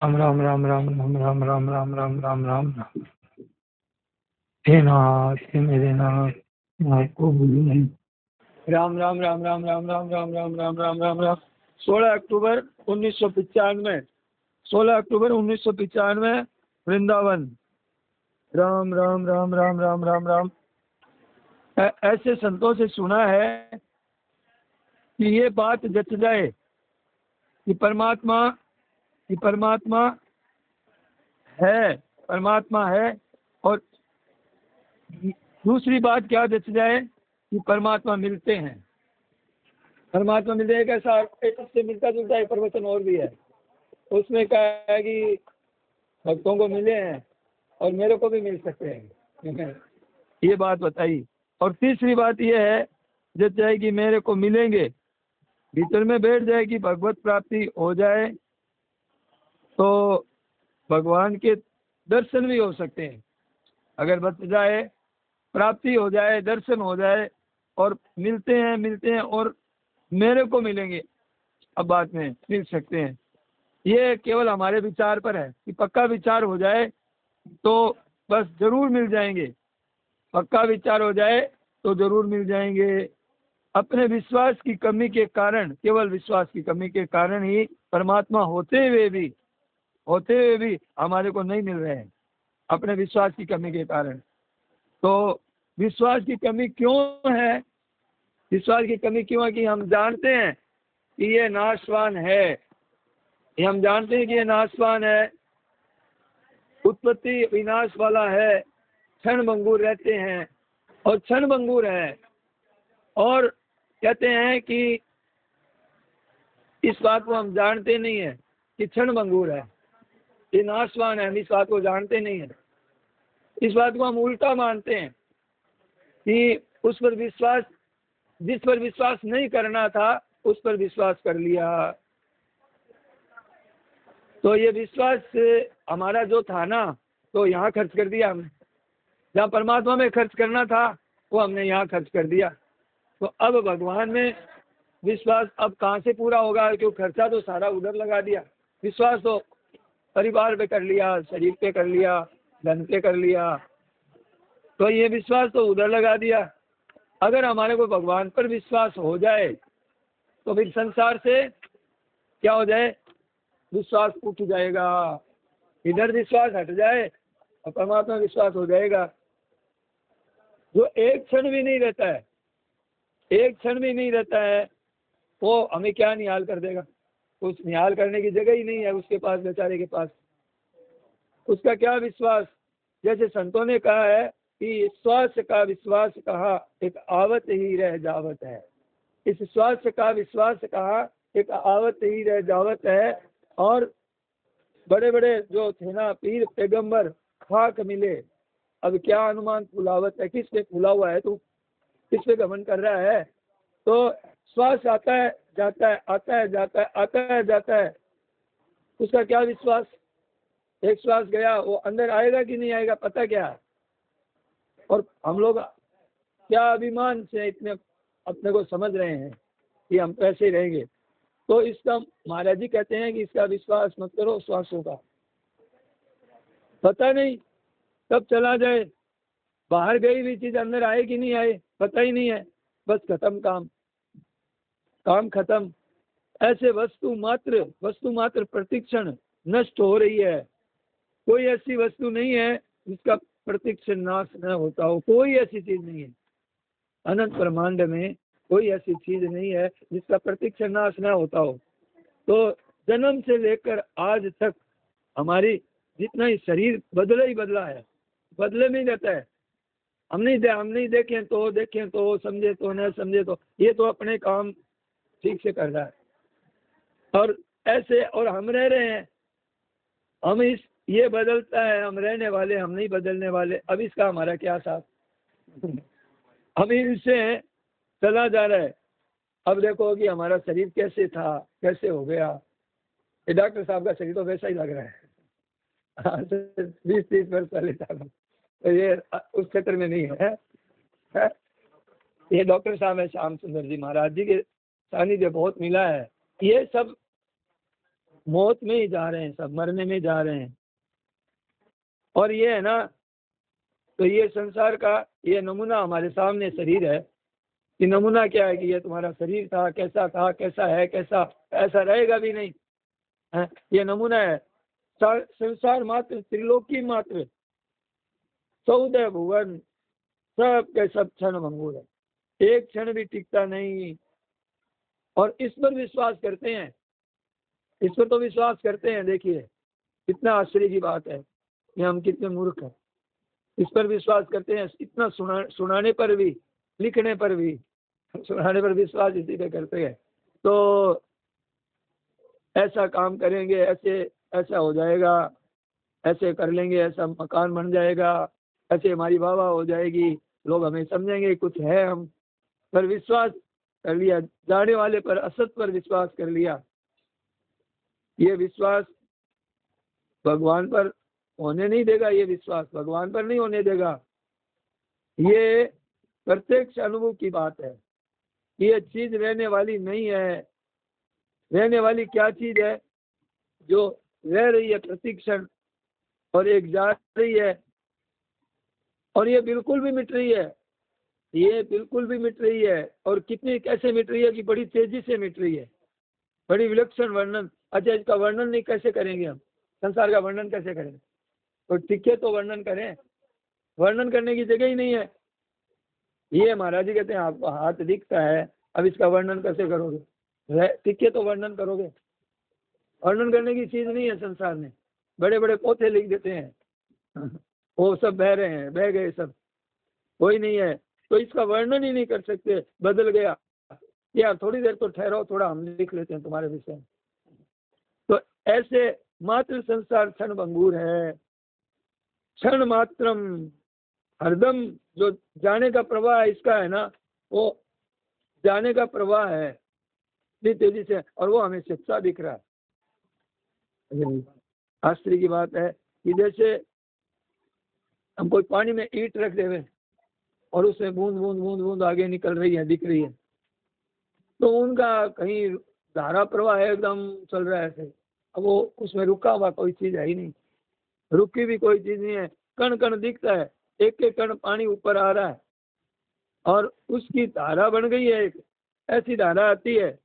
राम राम राम राम राम राम राम राम राम राम राम राम। हे नाथ, हे मेरे नाथ, आपको भूलू नहीं। राम राम राम राम राम राम राम राम राम राम राम राम। 16 अक्टूबर 1995, 16 अक्टूबर 1995, वृंदावन। राम राम राम राम राम राम राम। ऐसे संतों से सुना है कि ये बात जच जाए कि परमात्मा है, परमात्मा है। और दूसरी बात क्या जच जाए कि परमात्मा मिलते हैं। परमात्मा मिलते हैं कैसा, इससे मिलता जुलता एक प्रवचन और भी है, उसमें कहा है कि भक्तों को मिले हैं और मेरे को भी मिल सकते हैं। ये बात बताई। और तीसरी बात ये है, जच जाए कि मेरे को मिलेंगे, भीतर में बैठ जाए कि भगवत प्राप्ति हो जाए तो भगवान के दर्शन भी हो सकते हैं। अगर बच जाए, प्राप्ति हो जाए, दर्शन हो जाए और मिलते हैं और मेरे को मिलेंगे, अब बाद में मिल सकते हैं। ये केवल हमारे विचार पर है कि पक्का विचार हो जाए तो बस जरूर मिल जाएंगे। पक्का विचार हो जाए तो जरूर मिल जाएंगे। अपने विश्वास की कमी के कारण, केवल विश्वास की कमी के कारण ही परमात्मा होते हुए भी हमारे को नहीं मिल रहे हैं, अपने विश्वास की कमी के कारण। तो विश्वास की कमी क्यों है? विश्वास की कमी क्यों है कि हम जानते हैं कि ये नाशवान है, हम जानते हैं कि ये नाशवान है, उत्पत्ति विनाश वाला है, क्षण भंगुर रहते हैं और क्षण भंगुर है। और कहते हैं कि इस बात को हम जानते नहीं है कि क्षण भंगुर है, ये नाशवान है, हम इस बात को जानते नहीं है। इस बात को हम उल्टा मानते हैं कि उस पर विश्वास, जिस पर विश्वास नहीं करना था उस पर विश्वास कर लिया। तो ये विश्वास हमारा जो था ना, तो यहाँ खर्च कर दिया हमने। जहाँ परमात्मा में खर्च करना था वो हमने यहाँ खर्च कर दिया। तो अब भगवान में विश्वास अब कहाँ से पूरा होगा, क्योंकि खर्चा तो सारा उधर लगा दिया। विश्वास तो परिवार पे कर लिया, शरीर पे कर लिया, धन पे कर लिया, तो ये विश्वास तो उधर लगा दिया। अगर हमारे को भगवान पर विश्वास हो जाए तो फिर संसार से क्या हो जाए, विश्वास उठ जाएगा। इधर विश्वास हट जाए और परमात्मा विश्वास हो जाएगा। जो एक क्षण भी नहीं रहता है, एक क्षण भी नहीं रहता है, वो हमें क्या निहाल कर देगा। उस निहाल करने की जगह ही नहीं है उसके पास, बेचारे के पास। उसका क्या विश्वास। जैसे संतों ने कहा है कि श्वास का विश्वास कहा एक आवत ही रह जावत है। इस श्वास का विश्वास कहा एक आवत ही रह जावत है। और बड़े बड़े जो थे ना पीर पैगंबर, खाक मिले, अब क्या अनुमान फुलावत है, किस पे फूला हुआ है तू, किस पे गमन कर रहा है। तो श्वास आता है जाता है, आता है जाता है, आता है जाता है, उसका क्या विश्वास। एक श्वास गया, वो अंदर आएगा कि नहीं आएगा पता क्या है। और हम लोग क्या अभिमान से इतने अपने को समझ रहे हैं कि हम ऐसे ही रहेंगे। तो इसका महाराज जी कहते हैं कि इसका विश्वास मत करो श्वासों का, पता नहीं कब चला जाए, बाहर गई हुई चीज अंदर आए कि नहीं आए पता ही नहीं है। बस खत्म काम, काम खत्म। ऐसे वस्तु मात्र प्रतिक्षण नष्ट हो रही है। कोई ऐसी वस्तु नहीं है जिसका प्रतिक्षण नाश न होता हो, कोई ऐसी चीज नहीं है अनंत ब्रह्मांड में, कोई ऐसी चीज नहीं है जिसका प्रतिक्षण नाश न होता हो। तो जन्म से लेकर आज तक हमारी जितना ही शरीर बदला ही बदला है, बदले में ही रहता है। हम नहीं देखें तो समझे तो न समझे तो, ये तो अपने काम ठीक से कर रहा है। और ऐसे और हम रह रहे हैं, हम इस ये बदलता है, हम रहने वाले, हम नहीं बदलने वाले। अब इसका हमारा क्या साथ। हम इनसे चला जा रहा है। अब देखो कि हमारा शरीर कैसे था, कैसे हो गया। ये डॉक्टर साहब का शरीर तो वैसा ही लग रहा है 20-30 वर्ष पहले था। तो ये उस क्षेत्र में नहीं है। ये डॉक्टर साहब है श्याम सुंदर जी महाराज जी के सानिध्य बहुत मिला है। ये सब मौत में ही जा रहे हैं, सब मरने में जा रहे हैं। और ये है ना, तो ये संसार का ये नमूना हमारे सामने शरीर है। ये नमूना क्या है कि ये तुम्हारा शरीर था, कैसा है, कैसा ऐसा रहेगा भी नहीं है। ये नमूना है। संसार मात्र, त्रिलोकी मात्र, 14 भुवन, सब के सब क्षण भंगुर है, एक क्षण भी टिकता नहीं। और इस पर विश्वास करते हैं, इस पर तो विश्वास करते हैं। देखिए कितना आश्चर्य की बात है कि हम कितने मूर्ख हैं, इस पर विश्वास करते हैं। इतना सुनाने पर भी, लिखने पर भी, सुनाने पर विश्वास इसी पे करते हैं। तो ऐसा काम करेंगे, ऐसे ऐसा हो जाएगा, ऐसे कर लेंगे, ऐसा मकान बन जाएगा, ऐसे हमारी वाह हो जाएगी, लोग हमें समझेंगे कुछ है। हम पर विश्वास कर लिया, जाने वाले पर, असत पर विश्वास कर लिया। ये विश्वास भगवान पर होने नहीं देगा, ये विश्वास भगवान पर नहीं होने देगा। ये प्रत्यक्ष अनुभव की बात है। ये चीज रहने वाली नहीं है। रहने वाली क्या चीज है? जो रह रही है प्रतिक्षण, और एक जा रही है, और ये बिल्कुल भी मिट रही है। ये बिल्कुल भी मिट रही है। और कितनी कैसे मिट रही है कि बड़ी तेजी से मिट रही है, बड़ी विलक्षण वर्णन। अच्छा, इसका वर्णन नहीं कैसे करेंगे हम? संसार का वर्णन कैसे करेंगे? तो टिके तो वर्णन करें, वर्णन करने की जगह ही नहीं है। ये महाराज जी कहते हैं आपको हाथ दिखता है, अब इसका वर्णन कैसे करोगे? टिके तो वर्णन करोगे। वर्णन करने की चीज नहीं है संसार में। बड़े बड़े पोथे लिख देते हैं, वो सब बह रहे हैं, बह गए सब, कोई नहीं है। तो इसका वर्णन ही नहीं कर सकते। बदल गया यार, थोड़ी देर तो ठहरो, थोड़ा हम लिख लेते हैं तुम्हारे विषय में। तो ऐसे मात्र संसार क्षण भंगुर है, क्षण मात्रम। हरदम जो जाने का प्रवाह इसका है ना, वो जाने का प्रवाह है इतनी तेजी से, और वो हमें सच्चा दिख रहा है। आश्चर्य की बात है कि जैसे हम कोई पानी में ईंट रख देवे और उसमें बूंद बूंद बूंद बूंद आगे निकल रही है, दिख रही है, तो उनका कहीं धारा प्रवाह है, एकदम चल रहा है ऐसे। अब वो उसमें रुका हुआ कोई चीज है ही नहीं, रुकी भी कोई चीज नहीं है। कण कण दिखता है, एक एक कण पानी ऊपर आ रहा है, और उसकी धारा बन गई है एक ऐसी धारा आती है,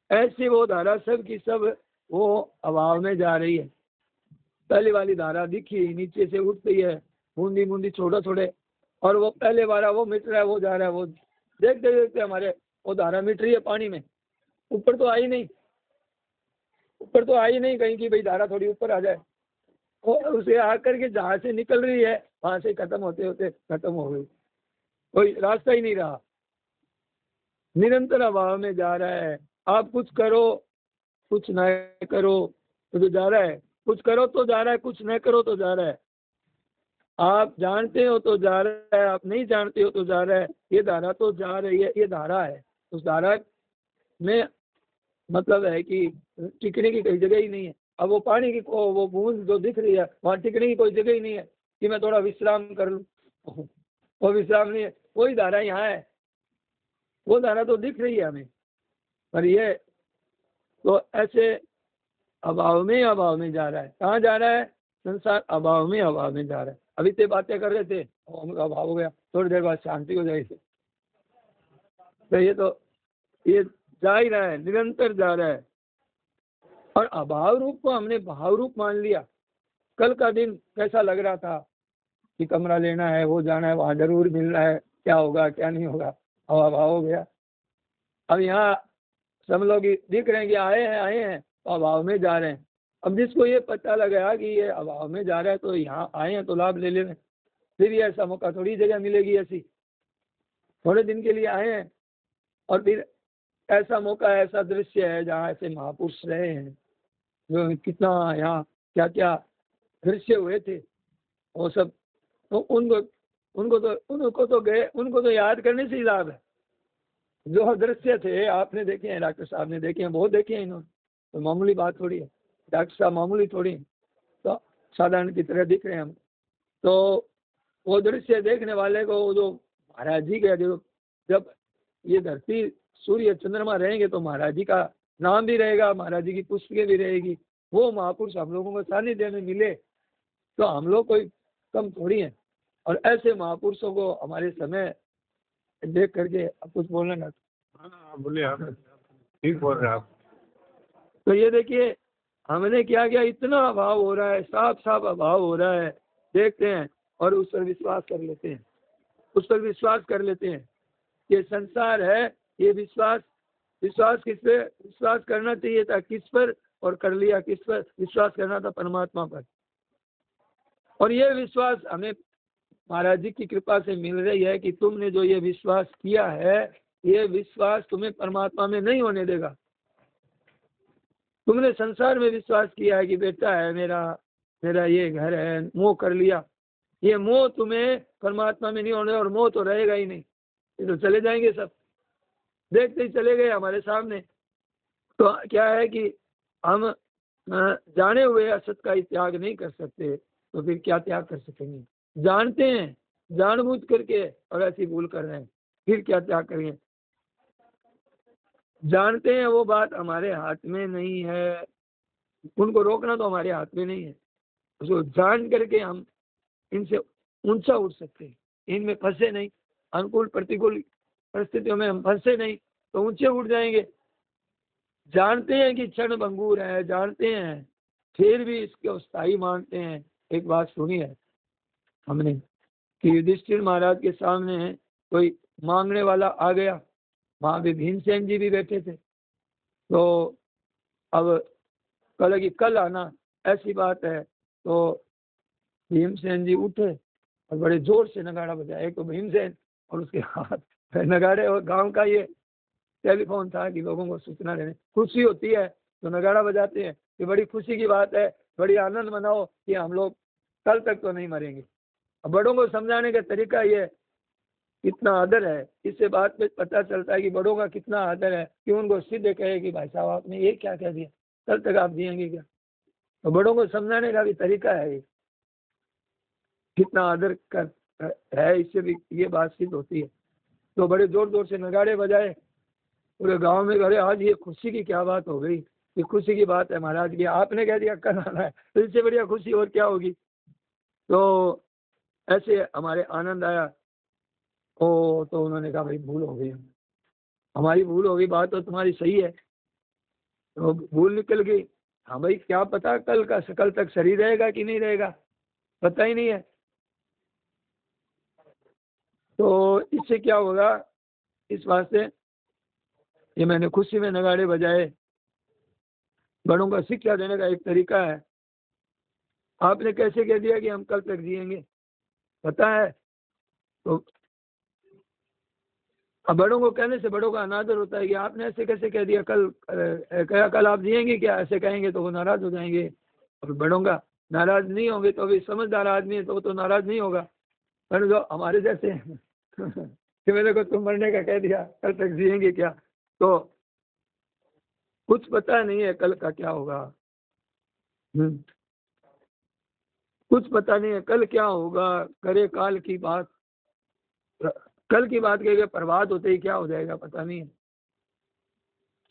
ऐसी वो धारा सब की सब वो अभाव में जा रही है। पहले वाली धारा दिखी, नीचे से उठ गई है, बूंदी बूंदी छोटे छोटे, और वो पहले वाला वो मिट रहा है, वो जा रहा है। वो देखते देखते हमारे वो धारा मिट रही है पानी में, ऊपर तो आई नहीं, ऊपर तो आई नहीं कहीं की भाई धारा थोड़ी ऊपर आ जाए। और उसे आकर के जहाँ से निकल रही है वहां से खत्म होते होते खत्म हो गई, कोई रास्ता ही नहीं रहा, निरंतर अभाव में जा रहा है। आप कुछ करो कुछ न करो तो जा रहा है, कुछ करो तो जा रहा है, कुछ न करो तो जा रहा है। आप जानते हो तो जा रहा है, आप नहीं जानते हो तो जा रहा है। ये धारा तो जा रही है, ये धारा है। उस धारा में मतलब है कि टिकने की कोई जगह ही नहीं है। अब वो पानी की वो बूंद जो दिख रही है, वहाँ टिकने की कोई जगह ही नहीं है कि मैं थोड़ा विश्राम कर लूँ। वो विश्राम नहीं है, वही धारा यहाँ है, वो धारा तो दिख रही है हमें। पर ये तो ऐसे अभाव में जा रहा है। कहाँ जा रहा है? संसार अभाव में जा रहा है। अभी ते बातें कर रहे थे, अभाव हो गया, थोड़ी देर बाद शांति हो जाएगी। तो ये जा ही रहा है, निरंतर जा रहा है। और अभाव रूप को हमने भाव रूप मान लिया। कल का दिन कैसा लग रहा था कि कमरा लेना है, वो जाना है, वहां जरूर मिलना है, क्या होगा क्या नहीं होगा, अब अभाव हो गया। अब यहाँ सब लोग दिख रहे हैं कि आए हैं तो अभाव में जा रहे हैं। अब जिसको ये पता लगा कि ये अभाव में जा रहा है तो यहाँ आए हैं तो लाभ ले ले। फिर ये ऐसा मौका थोड़ी जगह मिलेगी ऐसी, थोड़े दिन के लिए आए हैं और फिर ऐसा मौका, ऐसा दृश्य है जहाँ ऐसे महापुरुष रहे हैं, जो कितना यहाँ क्या क्या दृश्य हुए थे वो सब। तो उनको तो याद करने से ही लाभ है। जो दृश्य थे आपने देखे हैं, डॉक्टर साहब ने देखे हैं, बहुत देखे हैं इन्होंने, तो मामूली बात थोड़ी है। डॉक्टर साहब मामूली थोड़ी है, तो साधारण की तरह दिख रहे हैं हम। तो वो दृश्य देखने वाले को, जो महाराज जी के, जो जब ये धरती सूर्य चंद्रमा रहेंगे तो महाराज जी का नाम भी रहेगा, महाराज जी की पुस्तकें भी रहेगी। वो महापुरुष हम लोगों को सानिध्य में मिले तो हम लोग कोई कम थोड़ी हैं। और ऐसे महापुरुषों को हमारे समय देख करके अब कुछ बोलना ना। हाँ बोलिए आप, ठीक बोल रहे हैं आप। तो ये देखिए हमने क्या किया, इतना अभाव हो रहा है, साफ साफ अभाव हो रहा है, देखते हैं और उस पर विश्वास कर लेते हैं, उस पर विश्वास कर लेते हैं। ये संसार है, ये विश्वास किस पे विश्वास करना चाहिए था, किस पर, और कर लिया किस पर, विश्वास करना था परमात्मा पर। और ये विश्वास हमें महाराज जी की कृपा से मिल रही है कि तुमने जो ये विश्वास किया है, ये विश्वास तुम्हें परमात्मा में नहीं होने देगा। तुमने संसार में विश्वास किया है कि बेटा है मेरा, मेरा ये घर है, मोह कर लिया, ये मोह तुम्हें परमात्मा में नहीं होने, और मोह तो रहेगा ही नहीं, ये तो चले जाएंगे सब, देखते ही चले गए हमारे सामने। तो क्या है कि हम जाने हुए असत का त्याग नहीं कर सकते, तो फिर क्या त्याग कर सकेंगे। जानते हैं, जानबूझ करके और ऐसी भूल कर रहे हैं, फिर क्या त्याग करेंगे। जानते हैं वो बात हमारे हाथ में नहीं है, उनको रोकना तो हमारे हाथ में नहीं है। उसको जान करके हम इनसे ऊंचा उठ सकते हैं, इनमें फंसे नहीं, अनुकूल प्रतिकूल परिस्थितियों में हम फंसे नहीं तो ऊंचे उठ जाएंगे। जानते हैं कि क्षण भंगुर है, जानते हैं, फिर भी इसको स्थायी मानते हैं। एक बात सुनी है हमने कि युधिष्ठिर महाराज के सामने कोई मांगने वाला आ गया, वहां भी भीमसेन जी भी बैठे थे। तो अब कल की कल आना ऐसी बात है, तो भीमसेन जी उठे और बड़े जोर से नगाड़ा बजाया। एक तो भीमसेन और उसके हाथ नगाड़े, और गांव का ये टेलीफोन था कि लोगों को सूचना देने, खुशी होती है तो नगाड़ा बजाते हैं, ये बड़ी खुशी की बात है, बड़ी आनंद मनाओ कि हम लोग कल तक तो नहीं मरेंगे। अब बड़ों को समझाने का तरीका ये कितना आदर है, इससे बात में पता चलता है कि बड़ों का कितना आदर है कि उनको सीधे कहे कि भाई साहब आपने ये क्या कह दिया, कल तक आप जिएंगे क्या। तो बड़ों को समझाने का भी तरीका है ये, कितना आदर कर है, इससे भी ये बात सिद्ध होती है। तो बड़े जोर जोर से नगाड़े बजाए पूरे गांव में, अरे आज ये खुशी की क्या बात हो गई, ये खुशी की बात है महाराज की, आपने कह दिया कल आना है, तो इससे बढ़िया खुशी और क्या होगी। तो ऐसे हमारे आनंद आया। ओ तो उन्होंने कहा भाई भूल हो गई, हमारी भूल हो गई, बात तो तुम्हारी सही है, तो भूल निकल गई। हाँ भाई क्या पता कल तक शरीर रहेगा कि नहीं रहेगा, पता ही नहीं है। तो इससे क्या होगा, इस वास्ते ये मैंने खुशी में नगाड़े बजाए, बड़ों का शिक्षा देने का एक तरीका है। आपने कैसे कह दिया कि हम कल तक जिएंगे, पता है। तो अब बड़ों को कहने से बड़ों का अनादर होता है कि आपने ऐसे कैसे कह दिया, कल आप जिएंगे क्या, ऐसे कहेंगे तो वो नाराज हो जाएंगे। और बड़ों का नाराज नहीं होंगे तो अभी समझदार आदमी है तो वो तो नाराज नहीं होगा, पर जो हमारे जैसे हैं कि मेरे को तुम मरने का कह दिया, कल तक जिएंगे क्या, तो कुछ पता नहीं है कल का क्या होगा। कुछ पता नहीं है कल क्या होगा, करे काल की बात, कल की बात कह के प्रभात होते ही क्या हो जाएगा पता नहीं है।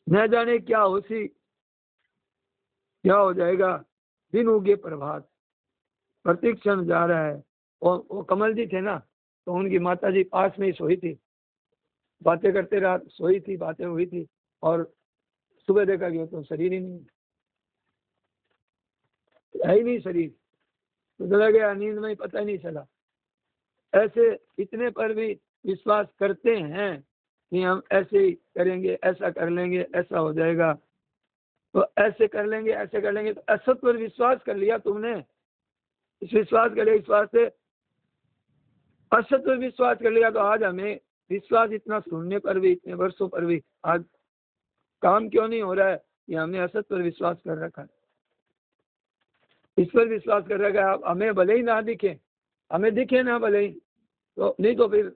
न जाने क्या क्या हो जाएगा, दिन उगे प्रभात, प्रतिक्षण जा रहा है। और वो कमल जी थे ना, तो उनकी माता जी पास में ही सोई थी, बातें करते रात सोई थी, बातें हुई थी, और सुबह देखा गया तो शरीर ही नहीं है ही नहीं शरीर, तो चला गया नींद में ही, पता ही नहीं चला। ऐसे इतने पर भी विश्वास करते हैं कि हम ऐसे ही करेंगे, ऐसा कर लेंगे, ऐसा हो जाएगा, तो ऐसे कर लेंगे, ऐसे कर लेंगे। तो असत पर विश्वास कर लिया तुमने, इस विश्वास कर लिया, इस वास्ते असत पर विश्वास कर लिया। तो आज हमें विश्वास इतना सुनने पर भी, इतने वर्षों पर भी आज काम क्यों नहीं हो रहा है कि हमने असत पर विश्वास कर रखा है, इस पर विश्वास कर रखा है। हमें भले ही ना दिखे, हमें दिखे ना भले ही, तो नहीं तो फिर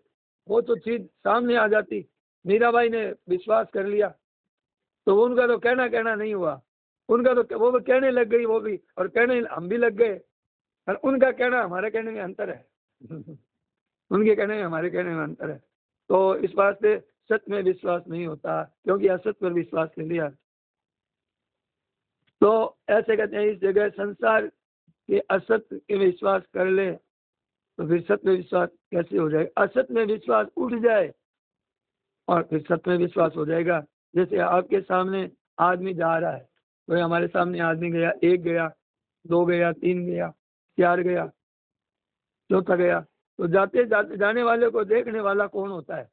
वो तो चीज सामने आ जाती। मीराबाई ने विश्वास कर लिया तो उनका तो कहना नहीं हुआ, उनका तो वो कहने लग गई वो भी, और कहने हम भी लग गए, और उनका कहना हमारे कहने में अंतर है उनके कहने में हमारे कहने में अंतर है। तो इस बात से सत्य में विश्वास नहीं होता, क्योंकि असत पर विश्वास कर लिया। तो ऐसे कहते हैं इस जगह संसार के असत्य के विश्वास कर ले तो फिर सत्य में विश्वास कैसे हो जाएगा। असत्य में विश्वास उठ जाए और फिर सत्य में विश्वास हो जाएगा। जैसे आपके सामने आदमी जा रहा है, तो हमारे सामने आदमी गया, एक गया, दो गया, तीन गया, चार गया, चौथा गया, तो जाते जाते जाने वाले को देखने वाला कौन होता है।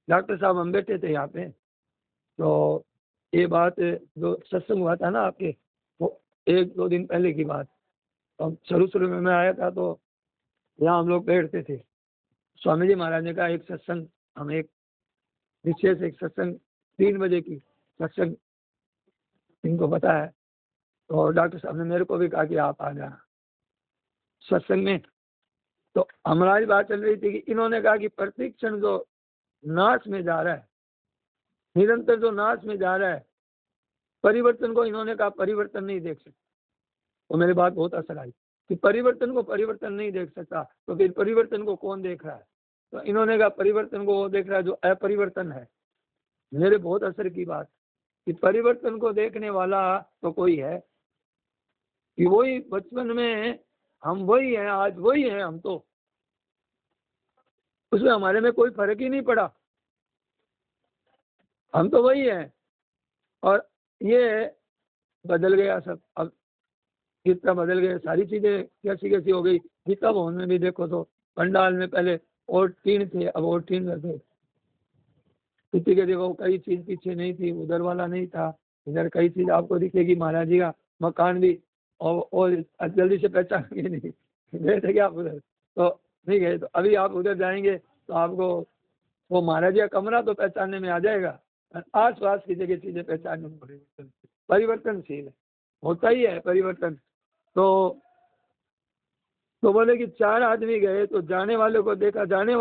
डॉक्टर साहब हम बैठे थे यहाँ पे, तो ये बात जो सत्संग हुआ था ना आपके, वो एक दो दिन पहले की बात। तो शुरू शुरू में मैं आया था तो यहाँ हम लोग बैठते थे। स्वामी जी महाराज ने कहा एक सत्संग, हम एक विशेष एक सत्संग 3 बजे की सत्संग इनको पता है, तो डॉक्टर साहब ने मेरे को भी कहा कि आप आ जाना सत्संग में। तो हमारी बात चल रही थी कि इन्होंने कहा कि प्रतिक्षण जो नाश में जा रहा है, निरंतर जो नाश में जा रहा है, परिवर्तन को इन्होंने कहा परिवर्तन नहीं देख सकते। तो मेरी बात बहुत असर आई कि परिवर्तन को परिवर्तन नहीं देख सकता, तो फिर परिवर्तन को कौन देख रहा है। तो इन्होंने कहा परिवर्तन को वो देख रहा है जो अपरिवर्तन है। मेरे बहुत असर की बात कि परिवर्तन को देखने वाला तो कोई है कि वही बचपन में हम वही हैं, आज वही हैं हम, तो उसमें हमारे में कोई फर्क ही नहीं पड़ा, हम तो वही हैं। और ये बदल गया सब, अब कितना बदल गए, सारी चीजें कैसी कैसी हो गई। गीता भवन में भी देखो तो पंडाल में पहले और टीन थे, अब और टीन लगे। किसी के देखो कई चीज पीछे नहीं थी, उधर वाला नहीं था, इधर कई चीज आपको दिखेगी। महाराज जी का मकान भी और जल्दी से पहचानेंगे नहीं, गए थे क्या आप उधर? तो नहीं गए, तो अभी आप उधर जाएंगे तो आपको वो महाराज जी का कमरा तो पहचानने में आ जाएगा, आस पास की जगह चीजें पहचानने में परिवर्तनशील है, होता ही है परिवर्तन। तो बोले कि 4 आदमी गए तो जाने वाले को देखा, जाने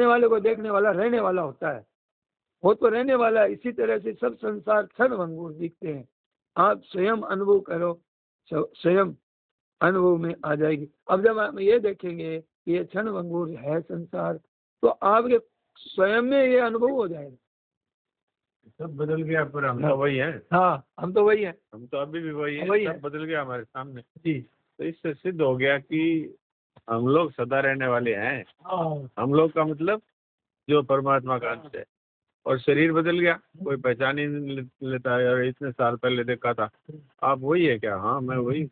वाले को देखने वाला रहने वाला होता है, वो तो रहने वाला है। इसी तरह से सब संसार क्षण भंगुर दिखते हैं। आप स्वयं अनुभव करो, स्वयं अनुभव में आ जाएगी। अब जब हम ये देखेंगे कि ये क्षण भंगुर है संसार, तो आपके स्वयं में ये अनुभव हो जाएगा। सब बदल गया पर हम तो वही हैं। हाँ, हम तो वही हैं, हम तो अभी भी वही हैं, वही सब है। बदल गया हमारे सामने। जी तो इससे सिद्ध हो गया कि हम लोग सदा रहने वाले हैं। हाँ, हम लोग का मतलब जो परमात्मा का अंश है। और शरीर बदल गया, कोई पहचान ही नहीं लेता है। यार इतने साल पहले देखा था, आप वही है क्या? हाँ मैं वही।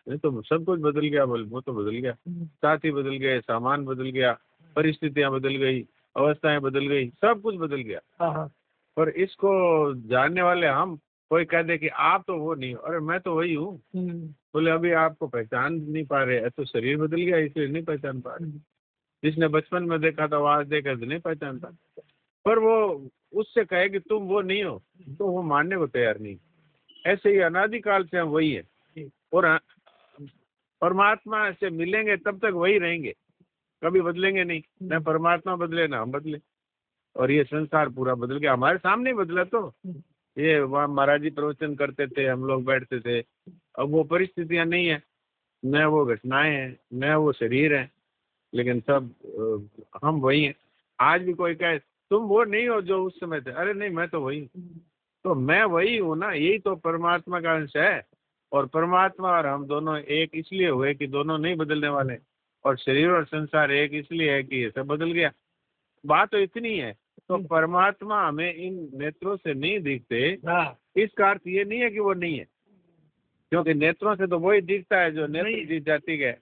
नहीं तो सब कुछ बदल गया, बोल वो तो बदल गया। साथी बदल गए, सामान बदल गया, परिस्थितियां बदल गई, अवस्थाएं बदल गई, सब कुछ बदल गया। हाँ, पर इसको जानने वाले हम, कोई कह दे कि आप तो वो नहीं हो, अरे मैं तो वही हूँ। बोले अभी आपको पहचान नहीं पा रहे, तो शरीर बदल गया इसलिए नहीं पहचान पा रहे। जिसने बचपन में देखा था वो आज देखा तो नहीं पहचानता। पर वो उससे कहे कि तुम वो नहीं हो, तो वो मानने को तैयार नहीं। ऐसे ही अनादिकाल से हम वही है और परमात्मा से मिलेंगे तब तक वही रहेंगे, कभी बदलेंगे नहीं। न परमात्मा बदले ना हम बदले। और ये संसार पूरा बदल गया, हमारे सामने ही बदला। तो ये वहाँ महाराज जी प्रवचन करते थे, हम लोग बैठते थे, अब वो परिस्थितियां नहीं है, न वो घटनाएं हैं, न वो शरीर है, लेकिन सब हम वही हैं। आज भी कोई कहे तुम वो नहीं हो जो उस समय थे, अरे नहीं मैं तो वही हूँ। तो मैं वही हूँ ना, यही तो परमात्मा का अंश है। और परमात्मा और हम दोनों एक इसलिए हुए कि दोनों नहीं बदलने वाले। और शरीर और संसार एक इसलिए है कि ये सब बदल गया। बात तो इतनी है। तो परमात्मा हमें इन नेत्रों से नहीं दिखते, इसका अर्थ ये नहीं है कि वो नहीं है, क्योंकि नेत्रों से तो वही दिखता है जो नेत्र दिख जाती है,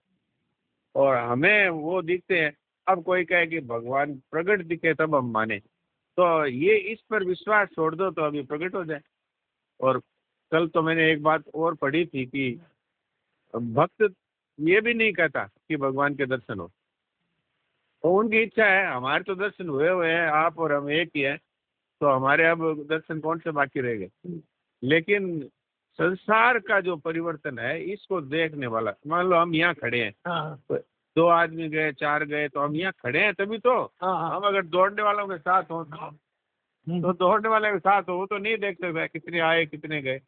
और हमें वो दिखते हैं। अब कोई कहे कि भगवान प्रकट दिखे तब हम माने, तो ये इस पर विश्वास छोड़ दो तो अभी प्रकट हो जाए। और कल तो मैंने एक बात और पढ़ी थी कि भक्त ये भी नहीं कहता कि भगवान के दर्शन हो, तो उनकी इच्छा है। हमारे तो दर्शन हुए हैं, आप और हम एक ही है, तो हमारे अब दर्शन कौन से बाकी रह गए। लेकिन संसार का जो परिवर्तन है इसको देखने वाला, मान लो हम यहाँ खड़े हैं, तो 2 आदमी गए, 4 गए, तो हम यहाँ खड़े हैं तभी तो। हम अगर दौड़ने वालों के साथ हो तो दौड़ने वाले के साथ हो, वो तो नहीं देख सकता कितने आए कितने गए।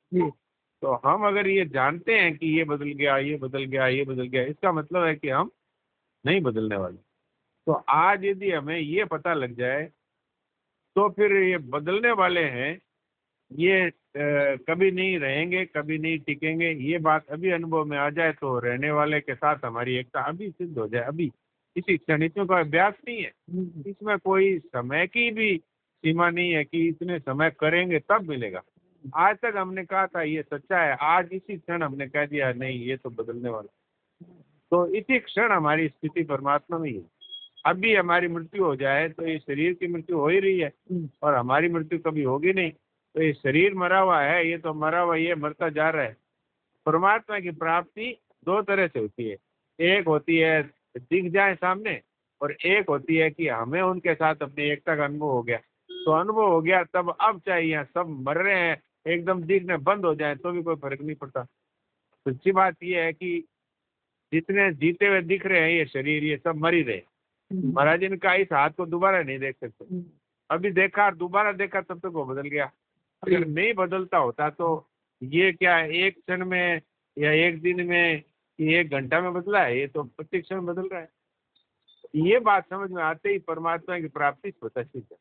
तो हम अगर ये जानते हैं कि ये बदल गया, ये बदल गया, ये बदल गया, इसका मतलब है कि हम नहीं बदलने वाले। तो आज यदि हमें ये पता लग जाए तो फिर ये बदलने वाले हैं ये कभी नहीं रहेंगे, कभी नहीं टिकेंगे। ये बात अभी अनुभव में आ जाए तो रहने वाले के साथ हमारी एकता अभी सिद्ध हो जाए, अभी इसी क्षण। इसमें कोई अभ्यास नहीं है, इसमें कोई समय की भी सीमा नहीं है कि इतने समय करेंगे तब मिलेगा। आज तक हमने कहा था ये सच्चा है, आज इसी क्षण हमने कह दिया नहीं ये तो बदलने वाला। तो इसी क्षण हमारी स्थिति परमात्मा में ही है। अभी हमारी मृत्यु हो जाए तो ये शरीर की मृत्यु हो ही रही है और हमारी मृत्यु कभी होगी नहीं। तो ये शरीर मरा हुआ है, ये तो मरा हुआ, ये मरता जा रहा है। परमात्मा की प्राप्ति दो तरह से होती है, एक होती है दिख जाए सामने और एक होती है कि हमें उनके साथ अपनी एकता का अनुभव हो गया। तो अनुभव हो गया तब अब चाहे यहाँ सब मर रहे हैं एकदम दिखने बंद हो जाए तो भी कोई फर्क नहीं पड़ता। सच्ची बात यह है कि जितने जीते हुए दिख रहे हैं ये शरीर, ये सब मर ही रहे। महाराज इनका इस हाथ को दोबारा नहीं देख सकते, अभी देखा और दोबारा देखा तब तक वो बदल गया। अगर नहीं बदलता होता तो ये क्या एक क्षण में या एक दिन में या एक घंटा में बदला है, ये तो प्रत्येक क्षण बदल रहा है। ये बात समझ में आते ही परमात्मा की प्राप्ति स्वतः सिद्ध है।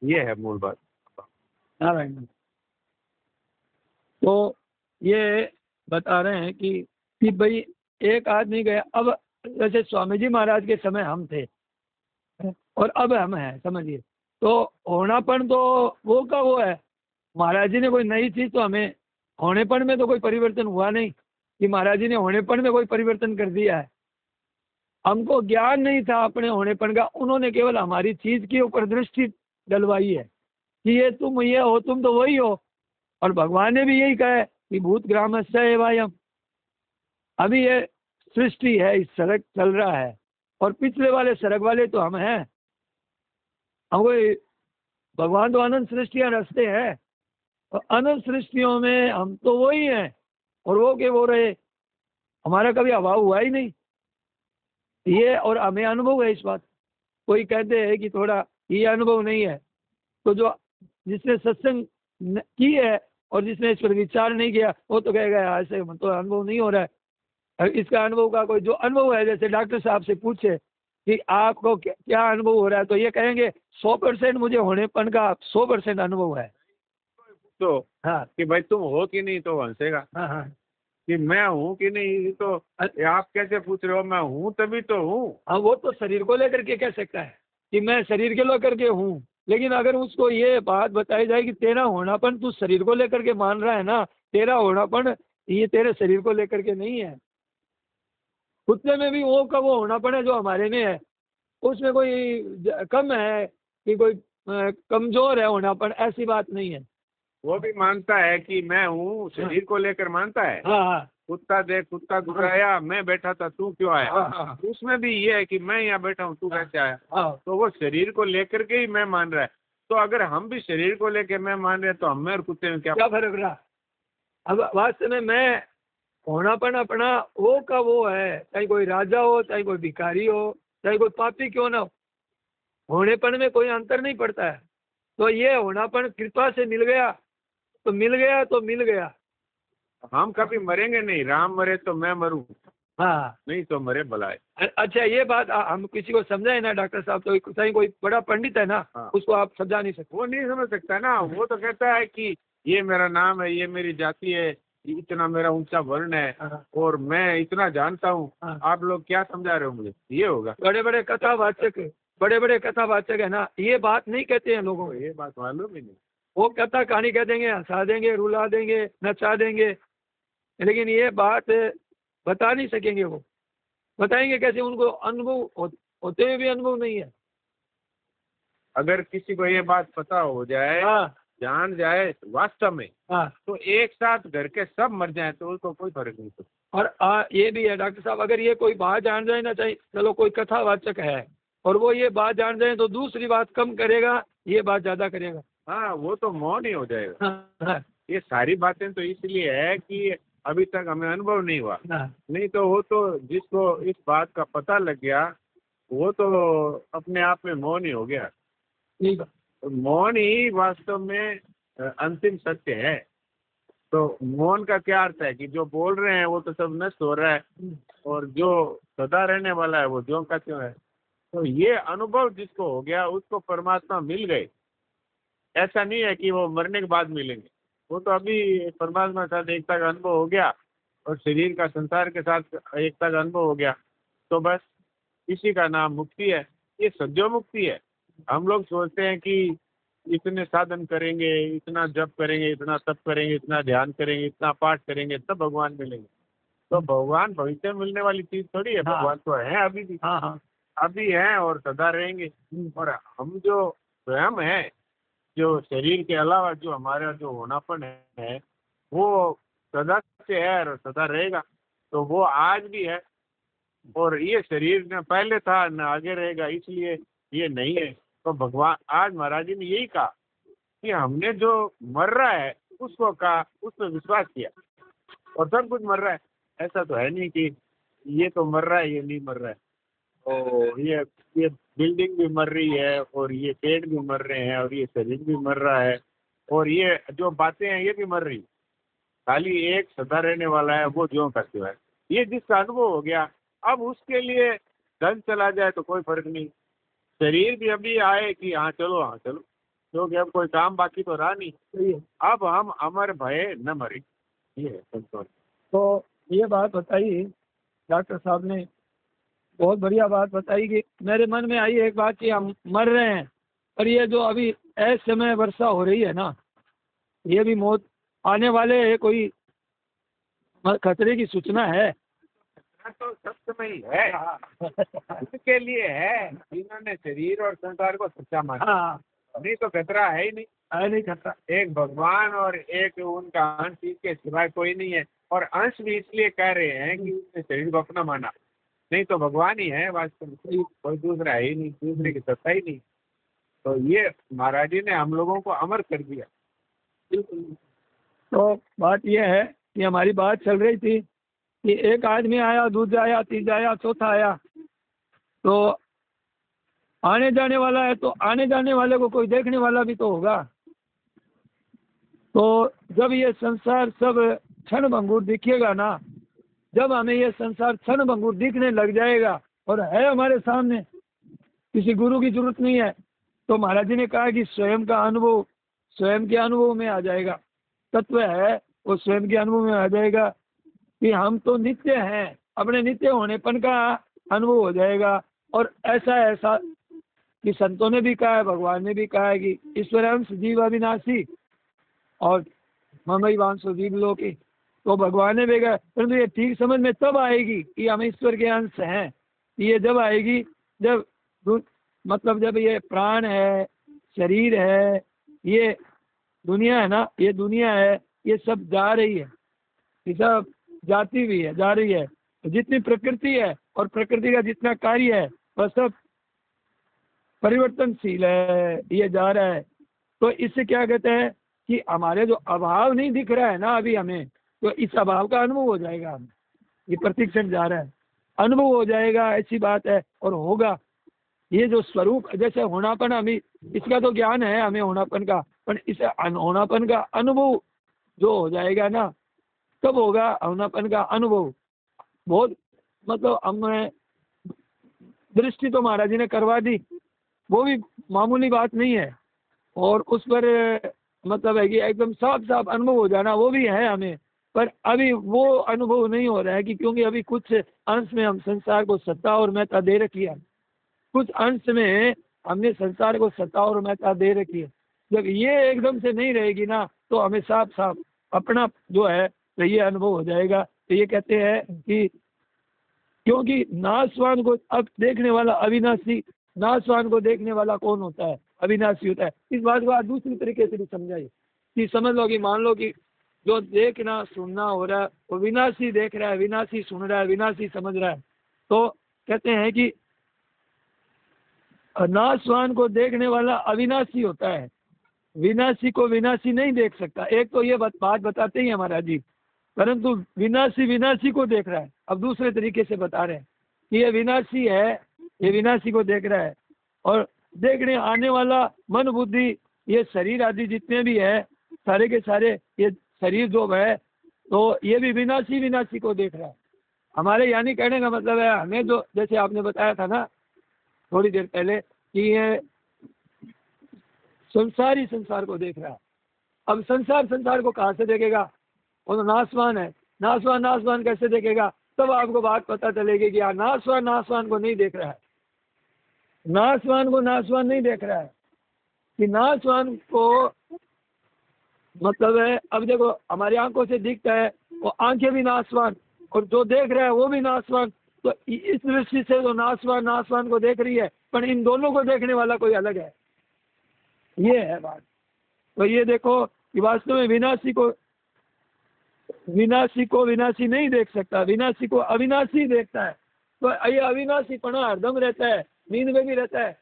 ये है मूल बात। नारायण। तो ये बता रहे हैं कि भाई एक आदमी गया। अब जैसे स्वामी जी महाराज के समय हम थे और अब हम हैं, समझिए। तो होनापन तो वो का वो है। महाराज जी ने कोई नई चीज तो हमें होनेपन में तो कोई परिवर्तन हुआ नहीं कि महाराज जी ने होनेपन में कोई परिवर्तन कर दिया है। हमको ज्ञान नहीं था अपने होनेपन का, उन्होंने केवल हमारी चीज के ऊपर दृष्टि डलवाई है कि ये तुम ये हो, तुम तो वही हो। और भगवान ने भी यही कहा है कि भूत ग्रामस्य एवायम। अभी ये सृष्टि है, इस सड़क चल रहा है और पिछले वाले सड़क वाले तो हम हैं। हम कोई भगवान तो अनंत सृष्टियां रचते हैं और अनंत सृष्टियों में हम तो वही हैं और वो के वो रहे। हमारा कभी अभाव हुआ ही नहीं ये, और हमें अनुभव है इस बात। कोई कहते हैं कि थोड़ा ये अनुभव नहीं है, तो जो जिसने सत्संग की है और जिसने इस पर विचार नहीं किया वो तो कहेगा ऐसे तो अनुभव नहीं हो रहा है। इसका अनुभव का कोई जो अनुभव है, जैसे डॉक्टर साहब से पूछे कि आपको क्या अनुभव हो रहा है, तो ये कहेंगे 100% मुझे होनेपन का 100% अनुभव है। तो हाँ कि भाई तुम हो कि नहीं तो हंसेगा। हाँ हाँ कि मैं हूँ कि नहीं, तो आप कैसे पूछ रहे हो? मैं हूँ तभी तो हूँ। हाँ, वो तो शरीर को लेकर के कह सकता है कि मैं शरीर के लेकर के हूँ। लेकिन अगर उसको ये बात बताई जाए कि तेरा होनापन तू शरीर को लेकर के मान रहा है ना, तेरा होनापन ये तेरे शरीर को लेकर के नहीं है। खुदे में भी वो का वो होनापन है जो हमारे में है, उसमें कोई कम है कि कोई कमजोर है होनापन, ऐसी बात नहीं है। वो भी मानता है कि मैं हूँ, शरीर को लेकर मानता है। हाँ हाँ कुत्ता देख, कुत्ता घुराया, मैं बैठा था तू क्यों आया। हाँ उसमें भी ये है कि मैं यहाँ बैठा हूँ तू कैसे आया। हाँ। तो वो शरीर को लेकर के ही मैं मान रहा है। तो अगर हम भी शरीर को लेकर मैं मान रहे हैं तो हमें और कुत्ते में क्या फर्क रहा। अब वास्तव में मैं होनापन अपना वो का वो है, चाहे कोई राजा हो, चाहे कोई भिखारी हो, चाहे कोई पापी क्यों ना हो, होनेपन में कोई अंतर नहीं पड़ता है। तो ये होनापन कृपा से मिल गया तो मिल गया तो मिल गया। हम कभी मरेंगे नहीं। राम मरे तो मैं मरूं, हाँ नहीं तो मरे भलाए। अच्छा, ये बात हम किसी को समझाए ना डॉक्टर साहब, तो चाहे कोई बड़ा पंडित है ना, हाँ। उसको आप समझा नहीं सकते। वो नहीं समझ सकता ना। वो तो कहता है कि ये मेरा नाम है, ये मेरी जाति है, इतना मेरा ऊंचा वर्ण है हाँ। और मैं इतना जानता हूँ। हाँ। आप लोग क्या समझा रहे हो मुझे? ये होगा। बड़े बड़े कथावाचक है ना, ये बात नहीं कहते हैं लोगों को। ये बात मालूम ही नहीं। वो कथा कहानी कह देंगे, हंसा देंगे, रुला देंगे, नचा देंगे, लेकिन ये बात बता नहीं सकेंगे। वो बताएंगे कैसे? उनको अनुभव होते हुए भी अनुभव नहीं है। अगर किसी को ये बात पता हो जाए, हाँ जान जाए वास्तव में, हाँ। तो एक साथ घर के सब मर जाए तो उसको कोई फर्क नहीं पड़ता। और ये भी है डॉक्टर साहब, अगर ये कोई बात जान जाए ना, चाहिए चलो कोई कथावाचक है और वो ये बात जान जाए तो दूसरी बात कम करेगा, ये बात ज्यादा करेगा। हाँ, वो तो मौन ही हो जाएगा। हाँ हाँ ये सारी बातें तो इसलिए है कि अभी तक हमें अनुभव नहीं हुआ। हाँ। नहीं तो वो तो जिसको इस बात का पता लग गया वो तो अपने आप में मौन ही हो गया। ठीक है। तो मौन ही वास्तव में अंतिम सत्य है। तो मौन का क्या अर्थ है कि जो बोल रहे हैं वो तो सब नष्ट हो रहा है और जो सदा रहने वाला है वो ज्यों का त्यों है। तो ये अनुभव जिसको हो गया उसको परमात्मा मिल गए, ऐसा नहीं है कि वो मरने के बाद मिलेंगे। वो तो अभी परमात्मा के साथ एकता का अनुभव हो गया और शरीर का संसार के साथ एकता का अनुभव हो गया, तो बस इसी का नाम मुक्ति है। ये सद्यो मुक्ति है। हम लोग सोचते हैं कि इतने साधन करेंगे, इतना जप करेंगे, इतना तप करेंगे, इतना ध्यान करेंगे, इतना पाठ करेंगे तब भगवान मिलेंगे। तो भगवान भविष्य में मिलने वाली चीज थोड़ी है। हाँ। भगवान तो है अभी भी, हाँ हाँ। अभी हैं और सदा रहेंगे। और हम जो स्वयं है, जो शरीर के अलावा जो हमारा जो होनापन है वो सदा से है और सदा रहेगा। तो वो आज भी है और ये शरीर न पहले था न आगे रहेगा, इसलिए ये नहीं है। तो भगवान आज महाराज जी ने यही कहा कि हमने जो मर रहा है उसको कहा, उस पर विश्वास किया और सब कुछ मर रहा है। ऐसा तो है नहीं कि ये तो मर रहा है ये नहीं मर रहा है। तो ये बिल्डिंग भी मर रही है और ये पेड़ भी मर रहे हैं और ये शरीर भी मर रहा है और ये जो बातें हैं ये भी मर रही। खाली एक सदा रहने वाला है, वो ज्यों का त्यों है। ये जिसका अनुभव हो गया, अब उसके लिए धन चला जाए तो कोई फर्क नहीं। शरीर भी अभी आए कि हाँ चलो क्योंकि अब कोई काम बाकी तो रहा नहीं। सही है। अब हम अमर भय न मरे, ये है संतोष। तो ये बात बताई डॉक्टर साहब ने, बहुत बढ़िया बात बताई कि मेरे मन में आई एक बात कि हम मर रहे हैं और ये जो अभी ऐसे समय वर्षा हो रही है ना, ये भी मौत आने वाले है, कोई खतरे की सूचना है। तो सब समय ही है, उसके लिए है जिन्होंने शरीर और संसार को सच्चा माना। हाँ, नहीं तो खतरा है ही नहीं। है नहीं खतरा। एक भगवान और एक उनका अंश, इसके सिवाय कोई नहीं है। और अंश भी इसलिए कह रहे हैं कि उसने शरीर को अपना माना, नहीं तो भगवान ही है वास्तव में, कोई दूसरा है ही नहीं, दूसरे की सत्ता ही नहीं। तो ये महाराज जी ने हम लोगों को अमर कर दिया। तो बात यह है कि हमारी बात चल रही थी कि एक आदमी आया, दूसरा आया, तीसरा आया, चौथा आया, तो आने जाने वाला है, तो आने जाने वाले को कोई देखने वाला भी तो होगा। तो जब ये संसार सब क्षण भंगुर दिखेगा ना, जब हमें ये संसार क्षण भंगुर दिखने लग जाएगा और है हमारे सामने, किसी गुरु की जरूरत नहीं है, तो महाराज जी ने कहा कि स्वयं का अनुभव स्वयं के अनुभव में आ जाएगा। तत्व है वो स्वयं के अनुभव में आ जाएगा कि हम तो नित्य हैं, अपने नित्य होनेपन का अनुभव हो जाएगा। और ऐसा कि संतों ने भी कहा है, भगवान ने भी कहा है कि ईश्वरांश जीव अविनाशी और ममई वांशो जीव लोकी। तो भगवान ने भी कहा, परंतु ये ठीक समझ में तब आएगी कि हम ईश्वर के अंश हैं। ये जब आएगी जब मतलब जब ये प्राण है, शरीर है, ये दुनिया है ना, ये दुनिया है, ये सब जा रही है, ये सब जाती भी है, जा रही है। तो जितनी प्रकृति है और प्रकृति का जितना कार्य है वह सब परिवर्तनशील है, ये जा रहा है। तो इससे क्या कहते हैं कि हमारे जो अभाव नहीं दिख रहा है ना अभी हमें, तो इस अभाव का अनुभव हो जाएगा। हमें ये प्रतिक्षण जा रहा है, अनुभव हो जाएगा, ऐसी बात है। और होगा ये जो स्वरूप, जैसे होनापन, हमें इसका तो ज्ञान है हमें होनापन का, पर इस होनापन का अनुभव जो हो जाएगा ना, तब होगा होनापन का अनुभव। बहुत मतलब हमें दृष्टि तो महाराज जी ने करवा दी, वो भी मामूली बात नहीं है। और उस पर मतलब है कि एकदम साफ साफ अनुभव हो जाना, वो भी है हमें। पर अभी वो अनुभव नहीं हो रहा है कि क्योंकि अभी कुछ अंश में हम संसार को सत्ता और महत्ता दे रखी है, कुछ अंश में हमने संसार को सत्ता और महत्ता दे रखी है। जब ये एकदम से नहीं रहेगी ना, तो हमें साफ साफ अपना जो है तो ये अनुभव हो जाएगा। तो ये कहते हैं कि क्योंकि नाशवान को अब देखने वाला अविनाशी, नाशवान को देखने वाला कौन होता है? अविनाशी होता है। इस बात को आज दूसरी तरीके से भी समझाइए कि समझ लो कि मान लो कि जो देखना सुनना हो रहा है वो विनाशी देख रहा है, विनाशी सुन रहा है, विनाशी समझ रहा है। तो कहते हैं कि नाशवान को देखने वाला अविनाशी होता है, विनाशी को विनाशी नहीं देख सकता। एक तो ये बात बताते ही हमारा जी, परंतु विनाशी विनाशी को देख रहा है। अब दूसरे तरीके से बता रहे हैं कि ये विनाशी है, ये विनाशी को देख रहा है। और देखने आने वाला मन बुद्धि, ये शरीर आदि जितने भी है सारे के सारे, ये शरीर जो है तो ये भी विनाशी विनाशी को देख रहा है। हमारे यानी कहने का मतलब है हमें जो, जैसे आपने बताया था ना थोड़ी देर पहले कि ये संसार ही संसार को देख रहा है। अब संसार संसार को कहाँ से देखेगा? वो तो नाशवान है, नाशवान नाशवान कैसे देखेगा? तब आपको बात पता चलेगी कि नाशवान नाशवान को नहीं देख रहा है, नाशवान को नाशवान नहीं देख रहा है। कि नाशवान को मतलब है, अब देखो हमारी आंखों से दिखता है, वो आंखें भी नाशवान और जो देख रहा है वो भी नाशवान। तो इस दृष्टि से तो नाशवान नाशवान को देख रही है, पर इन दोनों को देखने वाला कोई अलग है, ये है बात। तो ये देखो कि वास्तव में विनाशी को विनाशी नहीं देख सकता, विनाशी को अविनाशी देखता है। तो ये अविनाशीपना हरदम रहता है, नींद में भी रहता है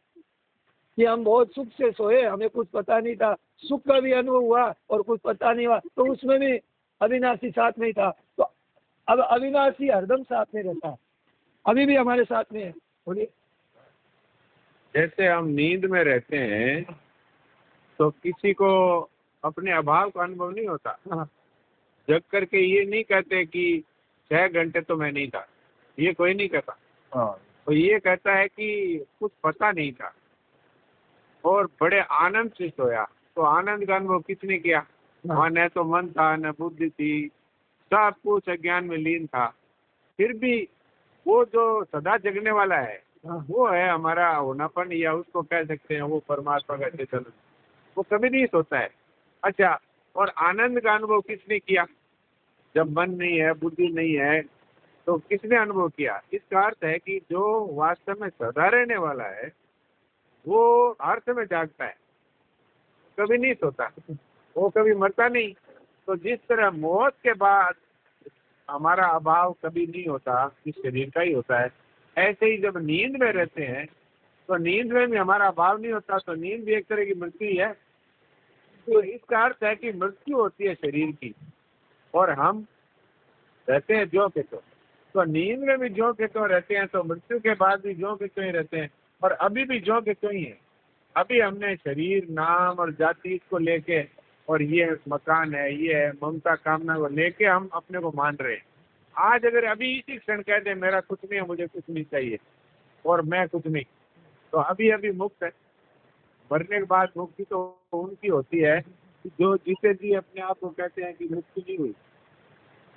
कि हम बहुत सुख से सोए, हमें कुछ पता नहीं था, सुख का भी अनुभव हुआ और कुछ पता नहीं हुआ, तो उसमें भी अविनाशी साथ में था। तो अब अविनाशी हरदम साथ में रहता है, अभी भी हमारे साथ में है। बोलिए। जैसे हम नींद में रहते हैं तो किसी को अपने अभाव का अनुभव नहीं होता। हाँ, जग करके ये नहीं कहते कि 6 घंटे तो मैं नहीं था, ये कोई नहीं कहता। हाँ, तो ये कहता है कि कुछ पता नहीं था और बड़े आनंद से सोया। तो आनंद का अनुभव किसने किया? वहाँ न तो मन था न बुद्धि थी, सब कुछ अज्ञान में लीन था। फिर भी वो जो सदा जगने वाला है वो है हमारा होनापन, या उसको कह सकते हैं वो परमात्मा का चेतन। वो कभी नहीं सोता है। अच्छा, और आनंद का अनुभव किसने किया? जब मन नहीं है, बुद्धि नहीं है, तो किसने अनुभव किया? इसका अर्थ है कि जो वास्तव में सदा रहने वाला है वो हर समय जागता है, कभी नहीं सोता, वो कभी मरता नहीं। तो जिस तरह मौत के बाद हमारा अभाव कभी नहीं होता, इस शरीर का ही होता है, ऐसे ही जब नींद में रहते हैं तो नींद में भी हमारा अभाव नहीं होता। तो नींद भी एक तरह की मृत्यु ही है। तो इसका अर्थ है कि मृत्यु होती है शरीर की और हम रहते हैं ज्यों के त्यों। तो नींद में भी ज्यों के त्यों रहते हैं, तो मृत्यु के बाद भी ज्यों के त्यों ही रहते हैं और अभी भी ज्यों के त्यों ही है। अभी हमने शरीर, नाम और जाति इसको लेके, और ये मकान है, ये है, ममता कामना को लेके हम अपने को मान रहे हैं। आज अगर अभी इसी क्षण कह दे मेरा कुछ नहीं है, मुझे कुछ नहीं चाहिए और मैं कुछ नहीं, तो अभी अभी मुक्त है। मरने के बाद मुक्ति तो उनकी होती है जो जीते जी अपने आप को कहते हैं कि मुक्ति नहीं हुई।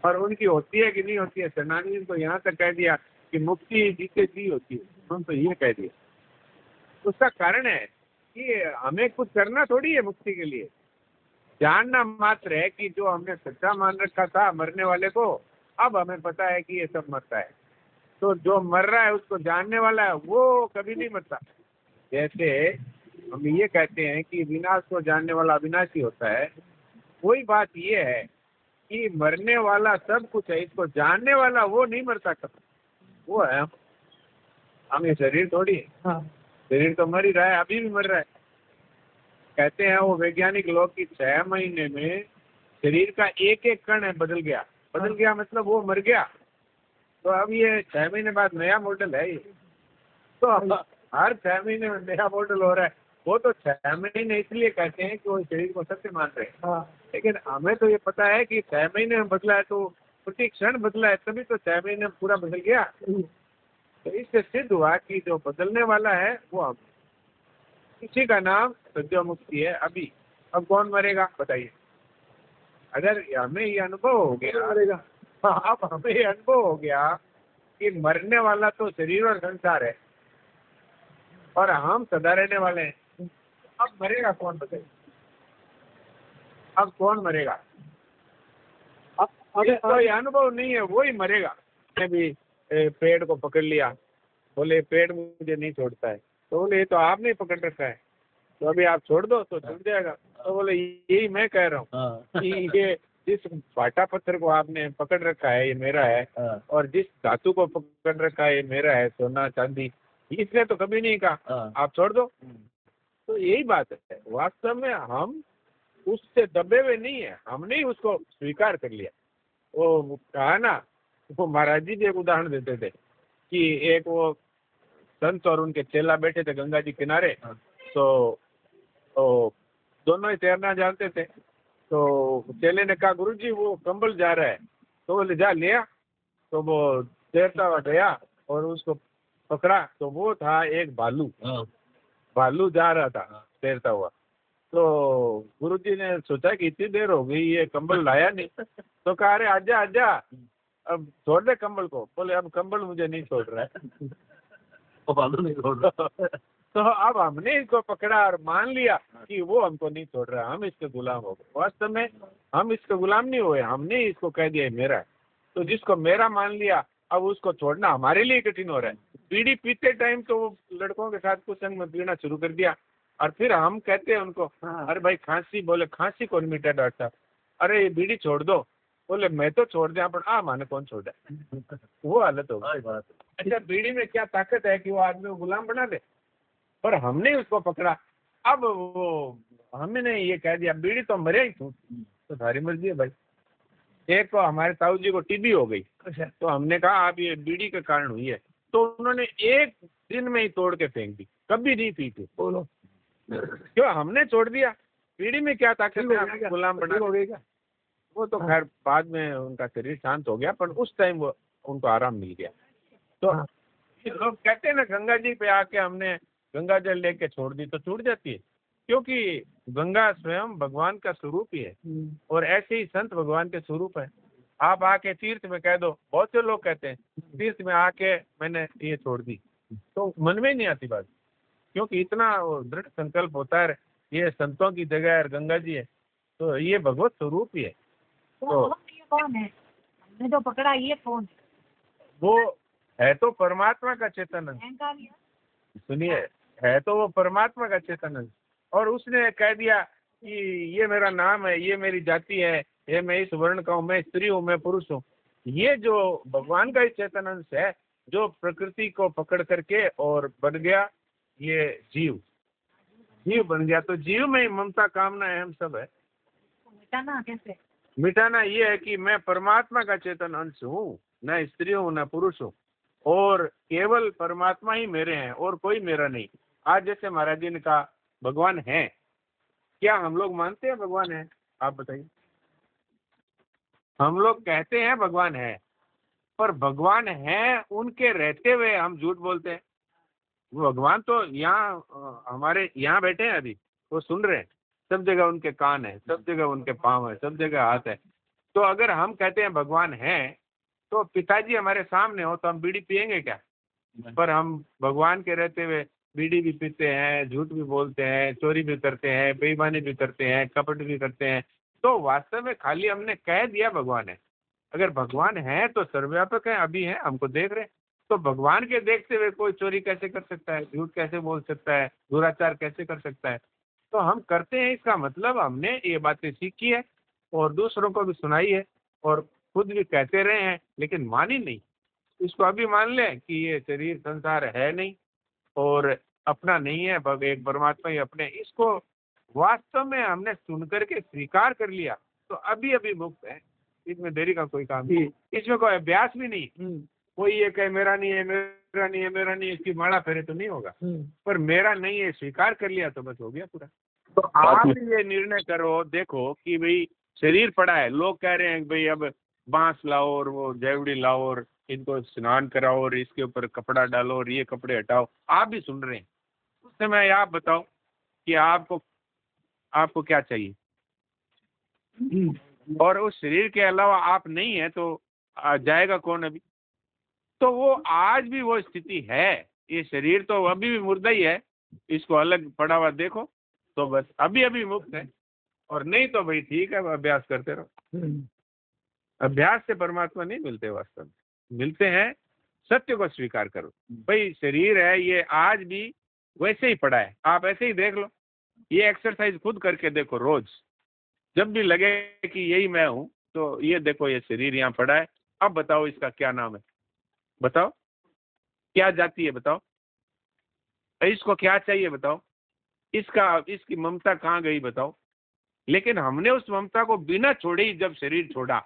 और उनकी होती है कि नहीं होती है? सेनानी ने तो यहाँ तक कह दिया कि मुक्ति जीते जी होती है, उन्होंने तो ये कह दिया। उसका कारण है कि हमें कुछ करना थोड़ी है मुक्ति के लिए, जानना मात्र है कि जो हमने सच्चा मान रखा था मरने वाले को, अब हमें पता है कि ये सब मरता है। तो जो मर रहा है उसको जानने वाला है वो कभी नहीं मरता। जैसे हम ये कहते हैं कि विनाश को जानने वाला अविनाशी होता है, वही बात ये है कि मरने वाला सब कुछ है, इसको जानने वाला वो नहीं मरता कभी, वो है हम। ये शरीर थोड़ी है, हाँ, शरीर तो मर ही रहा है, अभी भी मर रहा है। कहते हैं वो वैज्ञानिक लोग कि 6 महीने में शरीर का एक एक कण है बदल गया। बदल गया मतलब वो मर गया। तो अब ये 6 महीने बाद नया मॉडल है ये। तो हर 6 महीने में नया मॉडल हो रहा है। वो तो 6 महीने इसलिए कहते हैं कि वो शरीर को सत्य मान रहे हैं। हाँ, लेकिन हमें तो ये पता है कि 6 महीने में बदला है, तो प्रति क्षण बदला है, तभी तो 6 महीने में पूरा बदल गया। तो इससे सिद्ध हुआ कि जो बदलने वाला है वो हम, इसी का नाम सद्यो मुक्ति है। अभी अब कौन मरेगा बताइए? अगर हमें ये अनुभव हो गया, अब हमें ये अनुभव हो गया कि मरने वाला तो शरीर और संसार है और हम सदा रहने वाले हैं, अब मरेगा कौन बताइए? अब कौन मरेगा? अब तो ये अनुभव नहीं है, वो ही मरेगा। मैं भी पेड़ को पकड़ लिया, बोले पेड़ मुझे नहीं छोड़ता है, तो बोले ये तो आपने पकड़ रखा है, तो अभी आप छोड़ दो तो छूट जाएगा। तो बोले यही मैं कह रहा हूँ कि ये जिस भाटा पत्थर को आपने पकड़ रखा है ये मेरा है, और जिस धातु को पकड़ रखा है ये मेरा है, सोना चांदी, इसने तो कभी नहीं कहा आप छोड़ दो। तो यही बात है, वास्तव में हम उससे दबे हुए नहीं है, हमने ही उसको स्वीकार कर लिया। वो कहा ना, वो महाराज जी भी एक उदाहरण देते थे कि एक वो संत और उनके चेला बैठे थे गंगा जी किनारे। तो दोनों ही तैरना जानते थे। तो चेले ने कहा गुरुजी वो कंबल जा रहा है, तो बोले जा लिया। तो वो तैरता हुआ गया और उसको पकड़ा, तो वो था एक भालू। भालू जा रहा था तैरता हुआ। तो गुरुजी ने सोचा कि इतनी देर हो गई ये कंबल लाया नहीं, तो कहा अरे आजा आजा, अब छोड़ दे कंबल को। बोले अब कंबल मुझे नहीं छोड़ रहा है। नहीं छोड़ रहा। तो अब हमने इसको पकड़ा और मान लिया कि वो हमको नहीं छोड़ रहा, हम इसके गुलाम हो गए। वास्तव में हम इसके गुलाम नहीं हुए, हमने इसको कह दिया मेरा है। तो जिसको मेरा मान लिया, अब उसको छोड़ना हमारे लिए कठिन हो रहा है। बीड़ी पीते टाइम तो वो लड़कों के साथ कुसंग में पीना शुरू कर दिया, और फिर हम कहते हैं उनको अरे भाई खांसी, बोले खांसी कौन मीठा डॉक्टर साहब, अरे ये बीड़ी छोड़ दो, बोले मैं तो छोड़ दिया पर माने कौन छोड़ा। वो हालत हो गई। अच्छा, बीड़ी में क्या ताकत है कि वो आदमी को गुलाम बना दे, पर हमने उसको पकड़ा। अब वो हमने ये कह दिया बीड़ी तो मरे ही तू, तो सारी मर्जी है भाई। एक तो हमारे ताऊ जी को टीबी हो गई, तो हमने कहा आप ये बीड़ी के कारण हुई है, तो उन्होंने एक दिन में ही तोड़ के फेंक दी, कभी नहीं पी थी। बोलो क्यों, हमने छोड़ दिया। बीड़ी में क्या ताकत है, गुलाम बना हो गई क्या। वो तो खैर बाद में उनका शरीर शांत हो गया, पर उस टाइम वो उनको आराम मिल गया। तो लोग कहते हैं ना गंगा जी पे आके हमने गंगा जल लेके छोड़ दी तो छूट जाती है, क्योंकि गंगा स्वयं भगवान का स्वरूप ही है, और ऐसे ही संत भगवान के स्वरूप है। आप आके तीर्थ में कह दो, बहुत से लोग कहते हैं तीर्थ में आके मैंने ये छोड़ दी, तो मन में नहीं आती बात, क्योंकि इतना दृढ़ संकल्प होता है, ये संतों की जगह है, गंगा जी है, तो ये भगवत स्वरूप ही है। तो ये कौन है, हमने तो पकड़ा, ये कौन? वो है तो परमात्मा का चेतन, सुनिए, है तो वो परमात्मा का चेतन, और उसने कह दिया कि ये मेरा नाम है, ये मेरी जाति है, ये मैं इस वर्ण का हूँ, मैं स्त्री हूँ, मैं पुरुष हूँ। ये जो भगवान का ही चेतन अंश है, जो प्रकृति को पकड़ करके और बन गया ये जीव, जीव बन गया। तो जीव में ही ममता कामना अहम सब है। मिटाना कैसे? मिटाना ये है कि मैं परमात्मा का चेतन अंश हूँ, न स्त्री हूँ न पुरुष हूँ, और केवल परमात्मा ही मेरे हैं और कोई मेरा नहीं। आज जैसे महाराज जी ने कहा भगवान है, क्या हम लोग मानते हैं भगवान है? आप बताइए। हम लोग कहते हैं भगवान है, पर भगवान है उनके रहते हुए हम झूठ बोलते हैं। वो भगवान तो यहाँ हमारे यहाँ बैठे हैं, अभी वो सुन रहे हैं, सब जगह उनके कान है, सब जगह उनके पाँव है, सब जगह हाथ है। तो अगर हम कहते हैं भगवान है, तो पिताजी हमारे सामने हो तो हम बीड़ी पियेंगे क्या? पर हम भगवान के रहते हुए बीड़ी भी पीते हैं, झूठ भी बोलते हैं, चोरी भी करते हैं, बेईमानी भी करते हैं, कपट भी करते हैं। तो वास्तव में खाली हमने कह दिया भगवान है। अगर भगवान है तो सर्वव्यापक है, अभी है, हमको देख रहे हैं। तो भगवान के देखते हुए कोई चोरी कैसे कर सकता है, झूठ कैसे बोल सकता है, दुराचार कैसे कर सकता है? तो हम करते हैं, इसका मतलब हमने ये बातें सीखी है और दूसरों को भी सुनाई है और खुद भी कहते रहे हैं, लेकिन मानी नहीं। इसको अभी मान लें कि ये शरीर संसार है नहीं और अपना नहीं है, एक परमात्मा ही अपने, इसको वास्तव में हमने सुन करके स्वीकार कर लिया तो अभी अभी मुक्त है। इसमें देरी का कोई काम नहीं, इसमें कोई अभ्यास भी नहीं। कोई ये कहे मेरा नहीं है, मेरा नहीं है, मेरा नहीं है, इसकी माला फेरे तो नहीं होगा, पर मेरा नहीं है स्वीकार कर लिया तो बस हो गया पूरा। तो आप ये निर्णय करो, देखो कि भाई शरीर पड़ा है, लोग कह रहे हैं भाई अब बांस लाओ और वो जेवड़ी लाओ और इनको स्नान कराओ और इसके ऊपर कपड़ा डालो और ये कपड़े हटाओ, आप भी सुन रहे हैं। उस समय आप बताओ कि आपको क्या चाहिए? और उस शरीर के अलावा आप नहीं है तो जाएगा कौन अभी? तो वो आज भी वो स्थिति है। ये शरीर तो अभी भी मुर्दा ही है, इसको अलग पड़ा हुआ देखो तो बस अभी अभी मुक्त है, और नहीं तो भाई ठीक है, अभ्यास करते रहो। अभ्यास से परमात्मा नहीं मिलते, वास्तव में मिलते हैं सत्य को स्वीकार करो। भाई शरीर है ये आज भी वैसे ही पड़ा है, आप ऐसे ही देख लो। ये एक्सरसाइज खुद करके देखो रोज, जब भी लगे कि यही मैं हूं तो ये देखो ये शरीर यहाँ पड़ा है। अब बताओ इसका क्या नाम है, बताओ क्या जाति है, बताओ इसको क्या चाहिए, बताओ इसकी ममता कहाँ गई, बताओ। लेकिन हमने उस ममता को बिना छोड़े ही जब शरीर छोड़ा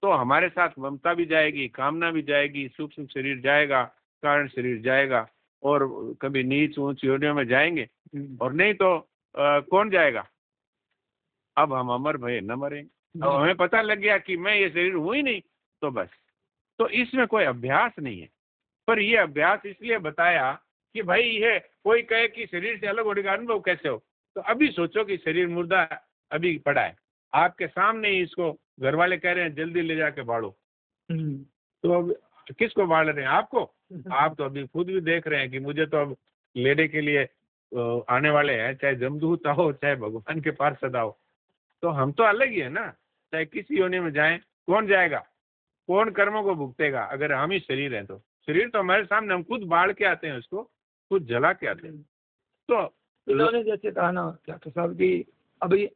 तो हमारे साथ ममता भी जाएगी, कामना भी जाएगी, सूक्ष्म शरीर जाएगा, कारण शरीर जाएगा, और कभी नीच ऊंच योनियों में जाएंगे, और नहीं तो कौन जाएगा? अब हम अमर भय न मरेंगे। अब हमें पता लग गया कि मैं ये शरीर हूं ही नहीं, तो बस। तो इसमें कोई अभ्यास नहीं है, पर ये अभ्यास इसलिए बताया कि भाई ये कोई कहे कि शरीर से अलग होने का अनुभव कैसे हो, तो अभी सोचो कि शरीर मुर्दा अभी पड़ा है, आपके सामने ही इसको घर वाले कह रहे हैं जल्दी ले जाके बाढ़ो, तो अब किसको बाढ़ रहे हैं? आपको। आप तो अभी खुद भी देख रहे हैं कि मुझे तो अब लेने के लिए आने वाले हैं, चाहे जमदूत आओ चाहे भगवान के पार्षद आओ, तो हम तो अलग ही है ना। चाहे किसी योनि में जाएं, कौन जाएगा, कौन कर्मों को भुगतेगा? अगर हम ही शरीर हैं तो शरीर तो हमारे सामने, हम खुद बाढ़ के आते हैं, उसको खुद जला के आते हैं। तो इन्होंने जैसे कहा ना डॉक्टर साहब की अभी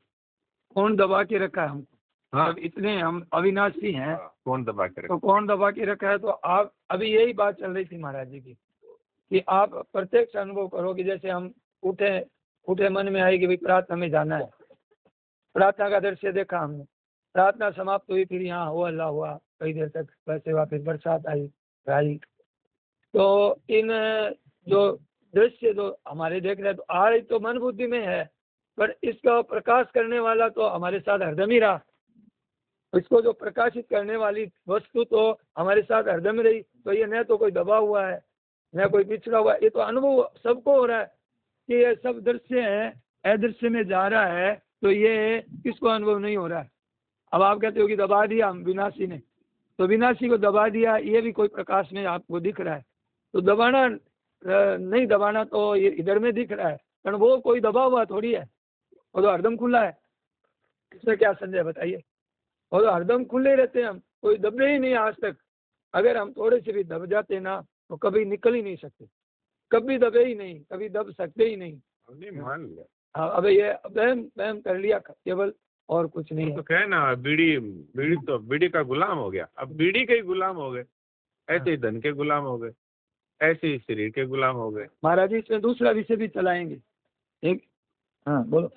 कौन दबा के रखा है हमको। हाँ, अब इतने हम अविनाशी हैं, कौन दबा के तो कौन दबा के रखा है। तो आप अभी यही बात चल रही थी महाराज जी की कि आप प्रत्यक्ष अनुभव करो कि जैसे हम उठे मन में आए कि भाई प्रार्थना में जाना है, प्रार्थना का दृश्य देखा हमने, प्रार्थना समाप्त हुई, फिर यहाँ हो अल्लाह हुआ कई देर तक, वैसे हुआ, फिर बरसात आई। तो इन जो दृश्य जो हमारे देख रहे हैं, तो आ रही तो मन बुद्धि में है, पर इसका प्रकाश करने वाला तो हमारे साथ हरदम ही रहा। इसको जो प्रकाशित करने वाली वस्तु तो हमारे साथ हरदम रही। तो ये न तो कोई दबा हुआ है न कोई पिछड़ा हुआ है, ये तो अनुभव सबको हो रहा है कि ये सब दृश्य है, अदृश्य में जा रहा है, तो ये किसको अनुभव नहीं हो रहा है। अब आप कहते हो कि दबा दिया हम विनाशी ने, तो विनाशी को दबा दिया, ये भी कोई प्रकाश में आपको दिख रहा है। तो दबाना नहीं दबाना तो ये इधर में दिख रहा है, कारण वो कोई दबा हुआ थोड़ी है, वो तो हरदम खुला है। इसमें क्या संदेह बताइए, वो तो हरदम खुले रहते हैं, हम कोई दबे ही नहीं आज तक। अगर हम थोड़े से भी दब जाते ना तो कभी निकल ही नहीं सकते, कभी दबे ही नहीं, कभी दब सकते ही नहीं। मान लिया। हाँ, अब ये वहम कर लिया केवल, और कुछ नहीं है। तो कहे ना बीड़ी का गुलाम हो गया, अब बीड़ी के ही गुलाम हो गए, ऐसे ही धन के गुलाम हो गए, ऐसे ही शरीर के गुलाम हो गए। महाराज जी इसमें दूसरा विषय भी चलाएंगे एक। हाँ बोलो।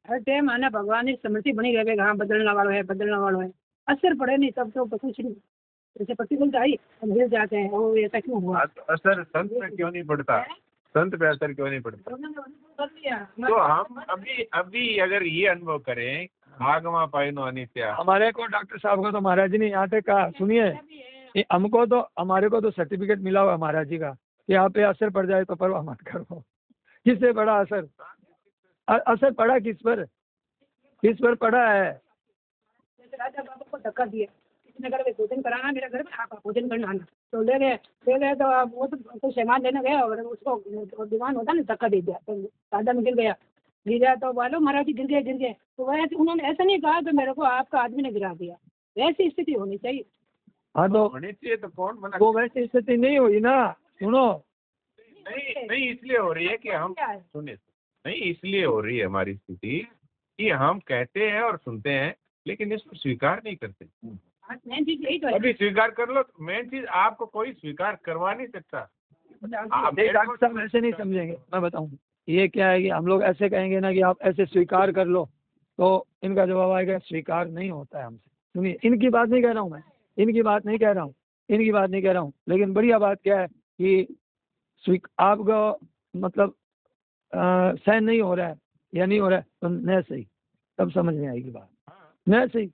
हर टाइम आना भगवान की स्मृति बनी रहे, हाँ बदलने वाला है, असर पड़े नहीं तब तो कुछ नहीं। जैसे प्रतिकूल आई हम हिल जाते हैं, वो ऐसा क्यों हुआ? असर संत पे क्यों नहीं पड़ता? संत पे असर क्यों नहीं पड़ता? तो हम अभी अगर ये अनुभव करें, आगमा पाइनो अनित्या। हमारे को डॉक्टर साहब को तो महाराज जी ने यहाँ तक कहा, सुनिए हमको तो, हमारे को तो सर्टिफिकेट मिला हुआ महाराज जी का कि यहाँ पे असर पड़ जाए तो परवाह मत करो। किससे बड़ा असर पड़ा, किस पर पड़ा है? राजा बाबा को धक्का दिया, किसने घर में भोजन कराना, मेरे घर में आप भोजन करना आना, तो ले गए तो अब वो तो सामान लेने गया और उसको दीवान होता ना, धक्का दे दिया, तो राजा में गिर गया तो बोलो महाराज जी गिर गए। तो वैसे उन्होंने ऐसा नहीं कहा कि मेरे को आपका आदमी ने गिरा दिया, वैसी स्थिति होनी चाहिए। हाँ तो होनी चाहिए, तो कौन मना? वो वैसी स्थिति नहीं हुई ना, सुनो। नहीं इसलिए हो रही है कि हम सुने, नहीं इसलिए हो रही है हमारी स्थिति कि हम कहते हैं और सुनते हैं, लेकिन इसको स्वीकार नहीं करते। मेन चीज यही तो है। अभी स्वीकार कर लो, मेन चीज आपको कोई स्वीकार करवा नहीं सकता। डॉक्टर साहब ऐसे नहीं समझेंगे, मैं बताऊं ये क्या है कि हम लोग ऐसे कहेंगे ना कि आप ऐसे स्वीकार कर लो, तो इनका जवाब आएगा स्वीकार नहीं होता है हमसे। सुनिए, इनकी बात नहीं कह रहा हूँ मैं, इनकी बात नहीं कह रहा हूँ, लेकिन बढ़िया बात क्या है कि आपको मतलब सहन नहीं हो रहा है या नहीं हो रहा है, तो न सही, तब समझ में आएगी बात। न सही,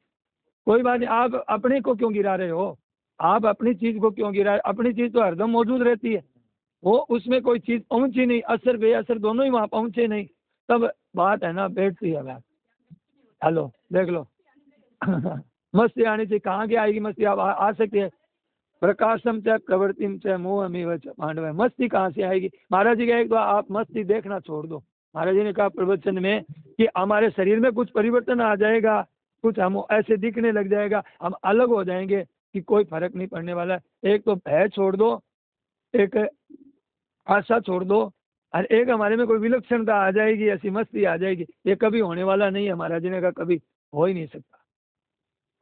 कोई बात नहीं। आप अपने को क्यों गिरा रहे हो? आप अपनी चीज को क्यों गिरा रहे? अपनी चीज तो हरदम मौजूद रहती है, वो उसमें कोई चीज पहुंची नहीं, असर बेअसर दोनों ही वहां पहुंचे नहीं, तब बात है ना बैठती है बात। हेलो देख लो। मस्ती आनी चाहिए, कहाँ की आएगी मस्ती? आप आ सकती है। प्रकाशम च प्रवृत्तिम च मोहमेव च पांडव, मस्ती कहाँ से आएगी? महाराज जी कहे तो आप मस्ती देखना छोड़ दो। महाराज जी ने कहा प्रवचन में कि हमारे शरीर में कुछ परिवर्तन आ जाएगा, कुछ हम ऐसे दिखने लग जाएगा, हम अलग हो जाएंगे कि कोई फर्क नहीं पड़ने वाला। एक तो भय छोड़ दो, एक आशा छोड़ दो, और एक हमारे में कोई विलक्षणता आ जाएगी, ऐसी मस्ती आ जाएगी। ये कभी होने वाला नहीं है, महाराज जी ने कहा कभी हो ही नहीं सकता।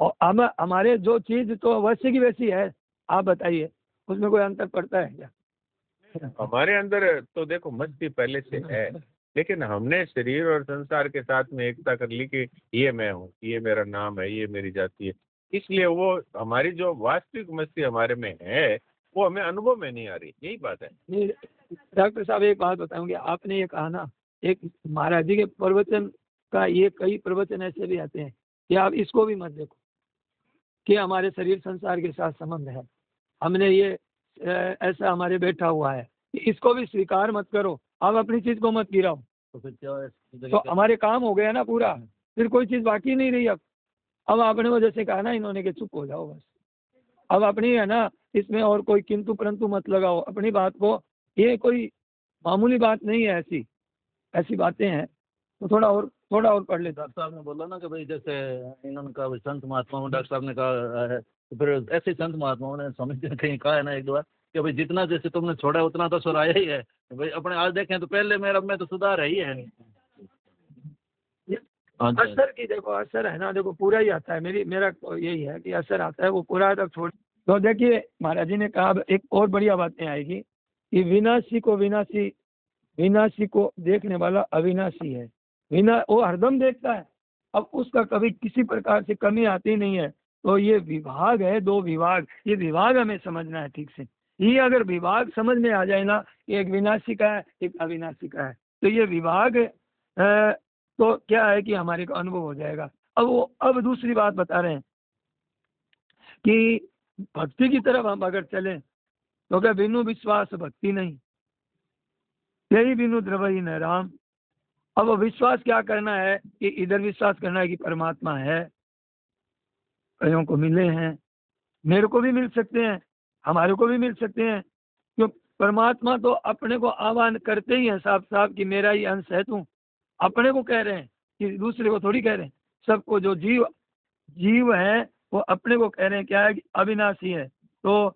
और हम हमारे जो चीज तो वैसे की वैसी है, आप बताइए उसमें कोई अंतर पड़ता है क्या? हमारे अंदर तो देखो मस्ती पहले से है, लेकिन हमने शरीर और संसार के साथ में एकता कर ली कि ये मैं हूँ, ये मेरा नाम है, ये मेरी जाति है, इसलिए वो हमारी जो वास्तविक मस्ती हमारे में है वो हमें अनुभव में नहीं आ रही। यही बात है। डॉक्टर साहब एक बात बताऊंगे, आपने ये कहा ना, एक महाराज जी के प्रवचन का ये कई प्रवचन ऐसे भी आते हैं कि आप इसको भी मत देखो कि हमारे शरीर संसार के साथ संबंध है, हमने ये ऐसा हमारे बैठा हुआ है, इसको भी स्वीकार मत करो, आप अपनी चीज को मत गिराओ। तो फिर क्या है? तो हमारे काम हो गया ना पूरा, फिर कोई चीज़ बाकी नहीं रही। अब आपने वो जैसे कहा ना इन्होंने कि चुप हो जाओ बस, अब अपनी है ना इसमें और कोई किंतु परंतु मत लगाओ अपनी बात को, ये कोई मामूली बात नहीं है, ऐसी ऐसी बातें हैं। तो थोड़ा और पढ़ लेता। डॉक्टर साहब ने बोला ना कि भाई जैसे इन्होंने कहा संत महात्माओं, डॉक्टर साहब ने कहा है, तो फिर ऐसे संत महात्माओं ने स्वामी जी ने कहीं कहा है ना एक दो बार कि भाई जितना जैसे तुमने छोड़ा उतना तो सुराया ही है भाई। अपने आज देखें तो पहले मेरा में तो सुधार है ही है नहीं। हाँ जी। असर की देखो, असर है ना, देखो पूरा ही आता है, मेरा यही है कि असर आता है वो पूरा तक छोड़। तो देखिए महाराज जी ने कहा, अब एक और बढ़िया बातें आएगी कि विनाशी को देखने वाला अविनाशी है। वो हरदम देखता है, अब उसका कभी किसी प्रकार से कमी आती नहीं है। तो ये विभाग है, दो विभाग, ये विभाग हमें समझना है ठीक से। ये अगर विभाग समझ में आ जाए ना कि एक विनाशी का है एक अविनाशी का है, तो ये विभाग तो क्या है कि हमारे को अनुभव हो जाएगा। अब दूसरी बात बता रहे हैं कि भक्ति की तरफ हम अगर चलें तो क्या बिनु विश्वास भक्ति नहीं, यही बिनु द्रवही न राम। अब विश्वास क्या करना है कि इधर विश्वास करना है कि परमात्मा है, कईयों को मिले हैं, मेरे को भी मिल सकते हैं, हमारे को भी मिल सकते हैं। क्यों? परमात्मा तो अपने को आह्वान करते ही है साफ साफ कि मेरा ही अंश है तू, अपने को कह रहे हैं कि दूसरे को थोड़ी कह रहे हैं। सबको जो जीव है वो अपने को कह रहे हैं क्या है कि अविनाशी है। तो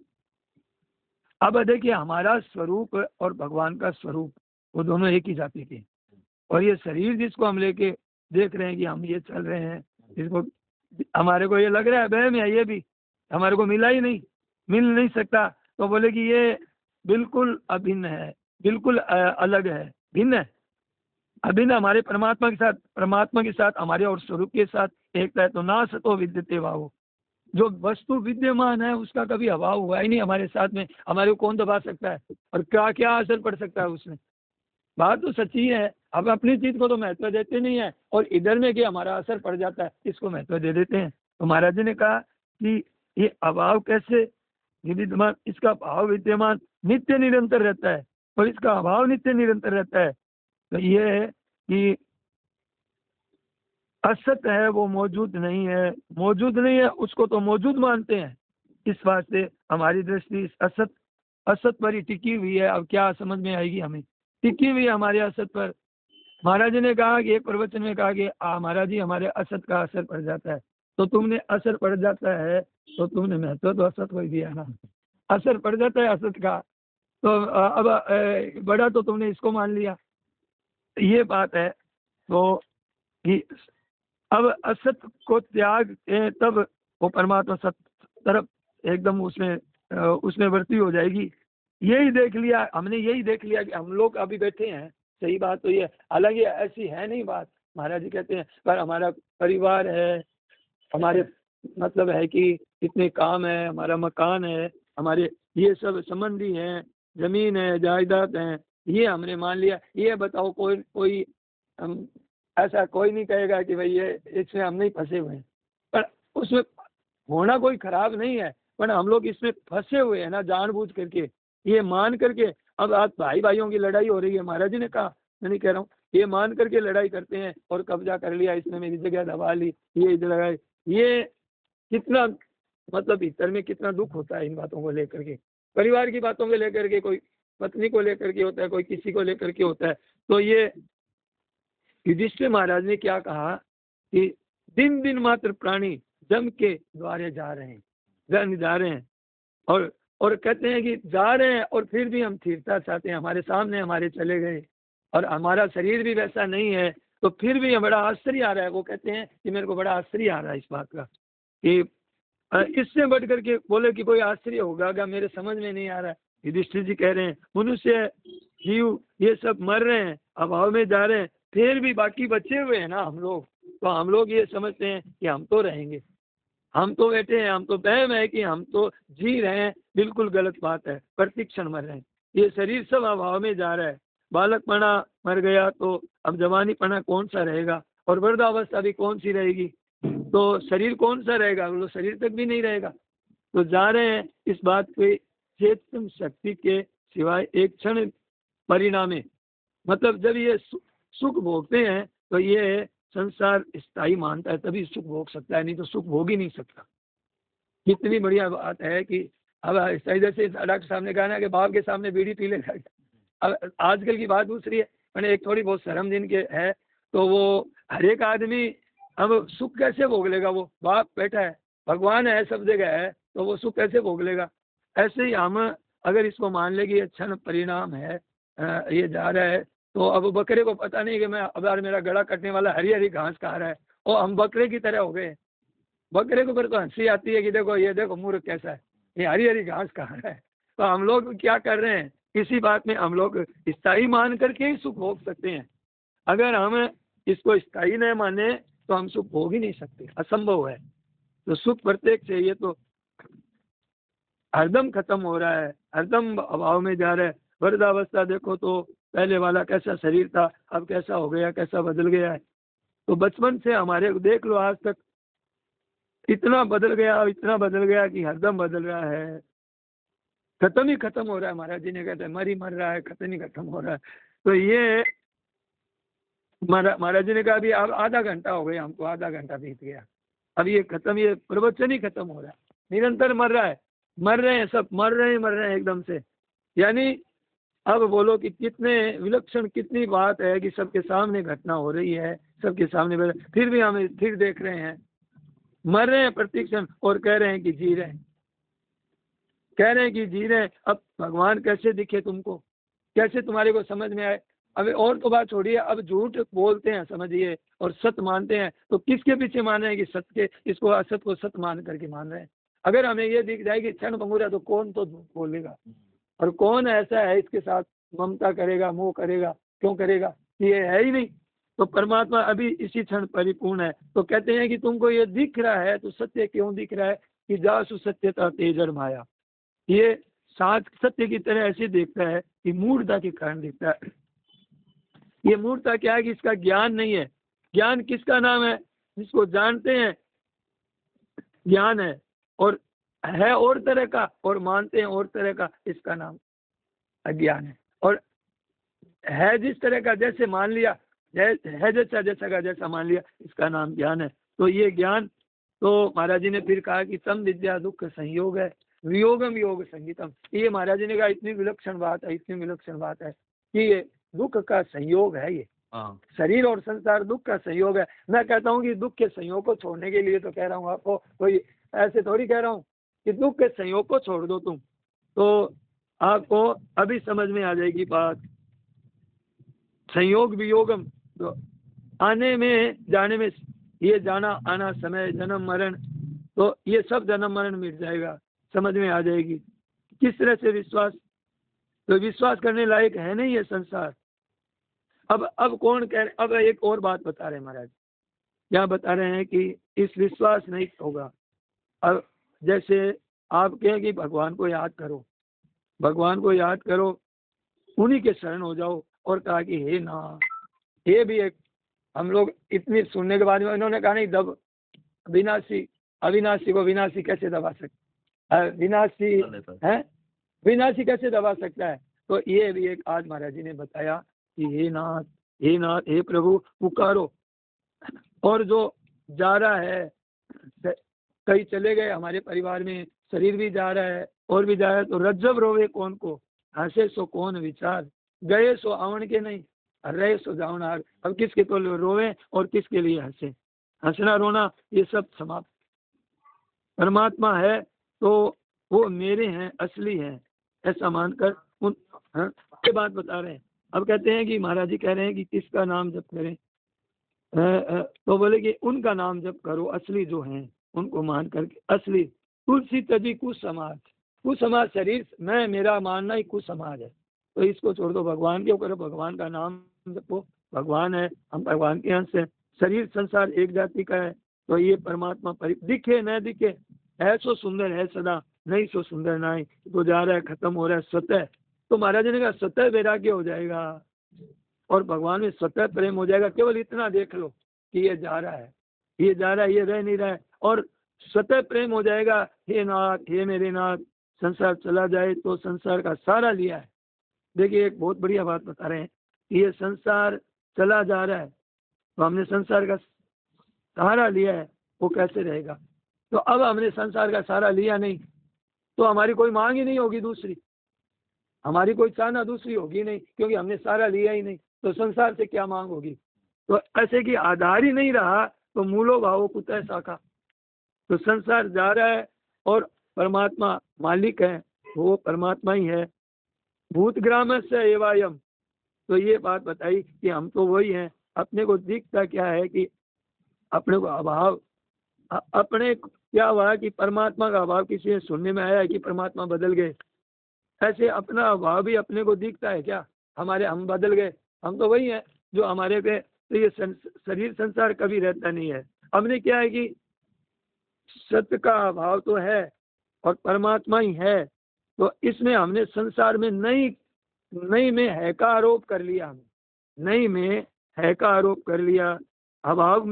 अब देखिए हमारा स्वरूप और भगवान का स्वरूप वो दोनों एक ही जाति के, और ये शरीर जिसको हम लेके देख रहे हैं कि हम ये चल रहे हैं, जिसको हमारे को ये लग रहा है वहम है, ये भी हमारे को मिला ही नहीं, मिल नहीं सकता। तो बोले कि ये बिल्कुल अभिन्न है, बिल्कुल अलग है, भिन्न है, अभिन्न हमारे परमात्मा के साथ हमारे और स्वरूप के साथ एक है। तो ना सतो विद्यते भाव, जो वस्तु विद्यमान है उसका कभी अभाव हुआ ही नहीं हमारे साथ में, हमारे को कौन दबा सकता है और क्या क्या असर पड़ सकता है उसमें। बात तो सच्ची है, हम अपनी चीज को तो महत्व देते नहीं है, और इधर में कि हमारा असर पड़ जाता है इसको महत्व दे देते हैं। तो महाराज जी ने कहा कि ये अभाव कैसे विद्यमान, इसका भाव विद्यमान नित्य निरंतर रहता है और इसका अभाव नित्य निरंतर रहता है। तो ये है कि असत है वो मौजूद नहीं है, उसको तो मौजूद मानते हैं। इस बात से हमारी दृष्टि इस असत पर ही टिकी हुई है। अब क्या समझ में आएगी हमें, टिकी हुई है हमारे असत पर। महाराज जी ने कहा कि एक प्रवचन में कहा कि महाराज जी हमारे असत का असर पड़ जाता है। तो तुमने असर पड़ जाता है तो तुमने महत्व तो असत को ही दिया ना, असर पड़ जाता है असत का, तो अब बड़ा तो तुमने इसको मान लिया, ये बात है। तो कि अब असत को त्याग तब वो परमात्मा सत तरफ एकदम उसमें वृत्ति हो जाएगी। यही देख लिया हमने, यही देख लिया कि हम लोग अभी बैठे हैं, सही बात तो ये, हालांकि ऐसी है नहीं बात। महाराज जी कहते हैं पर हमारा परिवार है, हमारे मतलब है कि इतने काम है, हमारा मकान है, हमारे ये सब संबंधी हैं, जमीन है, जायदाद है, ये हमने मान लिया। ये बताओ कोई ऐसा कोई नहीं कहेगा कि भाई ये इसमें हम नहीं फंसे हुए हैं, पर उसमें होना कोई खराब नहीं है, पर हम लोग इसमें फंसे हुए हैं ना जानबूझ करके, ये मान करके। अब आज भाइयों की लड़ाई हो रही है, महाराज जी ने कहा, मैं नहीं कह रहा हूँ, ये मान करके लड़ाई करते हैं और कब्जा कर लिया, इसने मेरी जगह दबा ली, ये इधर लगाई। ये कितना मतलब भीतर में कितना दुख होता है इन बातों को लेकर के, परिवार की बातों को लेकर के, कोई पत्नी को लेकर के होता है, कोई किसी को लेकर के होता है। तो ये युधिष्ठिर महाराज ने क्या कहा कि दिन दिन मात्र प्राणी जम के द्वारे जा रहे हैं और कहते हैं कि जा रहे हैं और फिर भी हम स्थिरता चाहते हैं, हमारे सामने हमारे चले गए और हमारा शरीर भी वैसा नहीं है, तो फिर भी बड़ा आश्चर्य आ रहा है। वो कहते हैं कि मेरे को बड़ा आश्चर्य आ रहा है इस बात का कि इससे बढ़ करके बोले कि कोई आश्चर्य होगा क्या, मेरे समझ में नहीं आ रहा है। युधिष्ठिर जी कह रहे हैं मनुष्य जीव ये सब मर रहे हैं, अभाव में जा रहे हैं, फिर भी बाकी बचे हुए हैं ना हम लोग, तो हम लोग ये समझते हैं कि हम तो रहेंगे, हम तो बैठे हैं, हम तो वहम है कि हम तो जी रहे हैं। बिल्कुल गलत बात है, प्रतिक्षण मर रहे हैं, ये शरीर सब अभाव में जा रहा है। बालकपना मर गया तो अब जवानीपना कौन सा रहेगा, और वृद्धावस्था भी कौन सी रहेगी, तो शरीर कौन सा रहेगा, वो शरीर तक भी नहीं रहेगा। तो जा रहे हैं इस बात पे चेतन शक्ति के सिवाय एक क्षण परिणामे, मतलब जब ये सुख भोगते हैं तो ये संसार स्थायी मानता है, तभी सुख भोग सकता है, नहीं तो सुख भोग ही नहीं सकता। कितनी बढ़िया बात है कि अब जैसे डॉक्टर साहब ने कहा ना कि बाप के सामने बीड़ी पी लेगा। अब आजकल की बात दूसरी है, मैंने एक थोड़ी बहुत शर्म जिनके है, तो वो हर एक आदमी अब सुख कैसे भोग लेगा? वो बाप बैठा है, भगवान है, सब जगह है, तो वो सुख कैसे भोग लेगा? ऐसे ही हम अगर इसको मान ले कि अच्छा परिणाम है, ये जा रहा है, तो अब बकरे को पता नहीं कि मैं अब यार मेरा गला कटने वाला हरी हरी घास खा रहा है, और हम बकरे की तरह हो गए। बकरे को फिर तो हंसी आती है कि देखो ये देखो मूर्ख कैसा है, ये हरी हरी घास खा रहा है। तो हम लोग क्या कर रहे हैं, इसी बात में हम लोग स्थायी मान करके ही सुख भोग सकते हैं। अगर हम इसको स्थायी नहीं माने तो हम सुख भोग ही नहीं सकते, असंभव है। तो सुख प्रत्येक चाहिए तो हरदम खत्म हो रहा है, हरदम अभाव में जा रहा है। वृद्धावस्था देखो तो पहले वाला कैसा शरीर था, अब कैसा हो गया, कैसा बदल गया है। तो बचपन से हमारे देख लो आज तक इतना बदल गया, इतना बदल गया कि हरदम बदल रहा है, खत्म ही खत्म हो रहा है। महाराज जी ने कहते हैं मर ही मर रहा है, खत्म ही खत्म हो रहा है। तो ये महाराज जी ने कहा अभी अब आधा घंटा हो गया हमको, आधा घंटा बीत गया, अब ये खत्म, ये प्रवचन ही खत्म हो रहा है। निरंतर मर रहा है, मर रहे हैं सब, मर रहे हैं एकदम से। यानी अब बोलो कि कितने विलक्षण, कितनी बात है कि सबके सामने घटना हो रही है, सबके सामने, फिर भी हम फिर देख रहे हैं, मर रहे हैं प्रतिक्षण और कह रहे हैं कि जी रहे हैं, कह रहे हैं कि जी रहे हैं। अब भगवान कैसे दिखे तुमको, कैसे तुम्हारे को समझ में आए? अब और तो बात छोड़िए, अब झूठ बोलते हैं समझिए और सत्य मानते हैं, तो किसके पीछे मान रहे हैं कि सत्य के, इसको असत को सत्य मान करके मान रहे हैं। अगर हमें ये दिख जाए कि क्षण भंगुरा, तो कौन तो झूठ बोलेगा, और कौन ऐसा है इसके साथ ममता करेगा, मोह करेगा, क्यों करेगा? ये है ही नहीं। तो परमात्मा अभी इसी क्षण परिपूर्ण है। तो कहते हैं कि तुमको ये दिख रहा है तो सत्य क्यों दिख रहा है? कि जासु सत्यता तेजर माया, ये साथ सत्य की तरह ऐसे देखता है कि मूढ़ता के कारण दिखता है। ये मूर्खता क्या है कि इसका ज्ञान नहीं है। ज्ञान किसका नाम है? जिसको जानते हैं ज्ञान है, और है और तरह का और मानते हैं और तरह का, इसका नाम अज्ञान है। और है जिस तरह का, जैसे मान लिया, है जैसा जैसा का जैसा मान लिया, इसका नाम ज्ञान है। तो ये ज्ञान, तो महाराज जी ने फिर कहा कि तम विद्या दुख संयोग है, वियोगम योग संगीतम। ये महाराज जी ने कहा इतनी विलक्षण बात है, इतनी विलक्षण बात है कि ये दुख का संयोग है। ये शरीर और संसार दुख का संयोग है। मैं कहता हूँ कि दुख के संयोग को छोड़ने के लिए तो कह रहा हूँ आपको, कोई ऐसे थोड़ी कह रहा हूँ कि दुख के संयोग को छोड़ दो तुम, तो आपको अभी समझ में आ जाएगी बात। संयोग वियोगम, तो आने में जाने में, ये जाना आना समय जन्म मरण, तो ये सब जन्म मरण मिट जाएगा, समझ में आ जाएगी। किस तरह से विश्वास, तो विश्वास करने लायक है नहीं ये संसार। अब कौन कह रहे, अब एक और बात बता रहे हैं महाराज, क्या बता रहे हैं कि इस विश्वास नहीं होगा। अब जैसे आप कहें कि भगवान को याद करो, भगवान को याद करो, उन्हीं के शरण हो जाओ, और कहा कि हे ना, ये भी एक, हम लोग इतनी सुनने के बाद में इन्होंने कहा नहीं, दब विनाशी, अविनाशी को विनाशी कैसे दबा सकता है, विनाशी है, विनाशी कैसे दबा सकता है? तो ये भी एक आज महाराज जी ने बताया कि हे नाथ, हे नाथ, हे प्रभु पुकारो। और जो जा रहा है, कई चले गए हमारे परिवार में, शरीर भी जा रहा है और भी जा रहा है, तो रज्जब रोवे कौन को, हंसे सो कौन विचार, गए सो आवन के नहीं, रहे सो जावनार। अब किसके तो रोवे और किसके लिए हंसे, हंसना रोना ये सब समाप्त। परमात्मा है तो वो मेरे हैं, असली हैं, ऐसा मानकर उन ये बात बता रहे हैं। अब कहते हैं कि महाराज जी कह रहे हैं कि किसका नाम जप करें, तो बोले कि उनका नाम जप करो, असली जो हैं उनको मान करके। असली तुलसी तजी कुसमाज, कुसमाज शरीर मैं, मेरा मानना ही कुसमाज है, तो इसको छोड़ दो, भगवान के ऊपर भगवान का नाम जपो। भगवान है, हम भगवान के अंश हैं। शरीर संसार एक जाति का है, तो ये परमात्मा दिखे न दिखे, है सो सुंदर है सदा, नहीं सो सुंदर नहीं, तो जा रहा है, खत्म हो रहा है स्वतः। तो महाराज जी ने कहा स्वतः वैराग्य हो जाएगा और भगवान में स्वतः प्रेम हो जाएगा। केवल इतना देख लो कि ये जा रहा है, ये जा रहा है, ये रह नहीं रहा है, और स्वतः प्रेम हो जाएगा। हे नाथ, हे मेरे नाथ, संसार चला जाए तो संसार का सारा लिया है। देखिए एक बहुत बढ़िया बात बता रहे हैं कि ये संसार चला जा रहा है, तो हमने संसार का सहारा लिया है, वो कैसे रहेगा। तो अब हमने संसार का सहारा लिया नहीं, तो हमारी कोई मांग ही नहीं होगी दूसरी, हमारी कोई चाहना दूसरी होगी नहीं, क्योंकि हमने सहारा लिया ही नहीं, तो संसार से क्या मांग होगी। तो ऐसे कि आधार ही नहीं रहा तो मूलो भावो कुतः शाखा। तो संसार जा रहा है और परमात्मा मालिक है, वो परमात्मा ही है। भूत ग्राम से एवायम, तो ये बात बताई कि हम तो वही हैं। अपने को दिखता क्या है कि अपने को अभाव, अपने क्या हुआ कि परमात्मा का अभाव किसी ने सुनने में आया है कि परमात्मा बदल गए, ऐसे अपना अभाव भी अपने को दिखता है क्या, हमारे हम बदल गए, हम तो वही हैं जो हमारे पे। तो ये शरीर संसार कभी रहता नहीं है। हमने क्या है कि सत्य का अभाव तो है और परमात्मा ही है, तो इसमें हमने संसार में नहीं में है का आरोप कर लिया, हमने नहीं में है का आरोप कर लिया, अभाव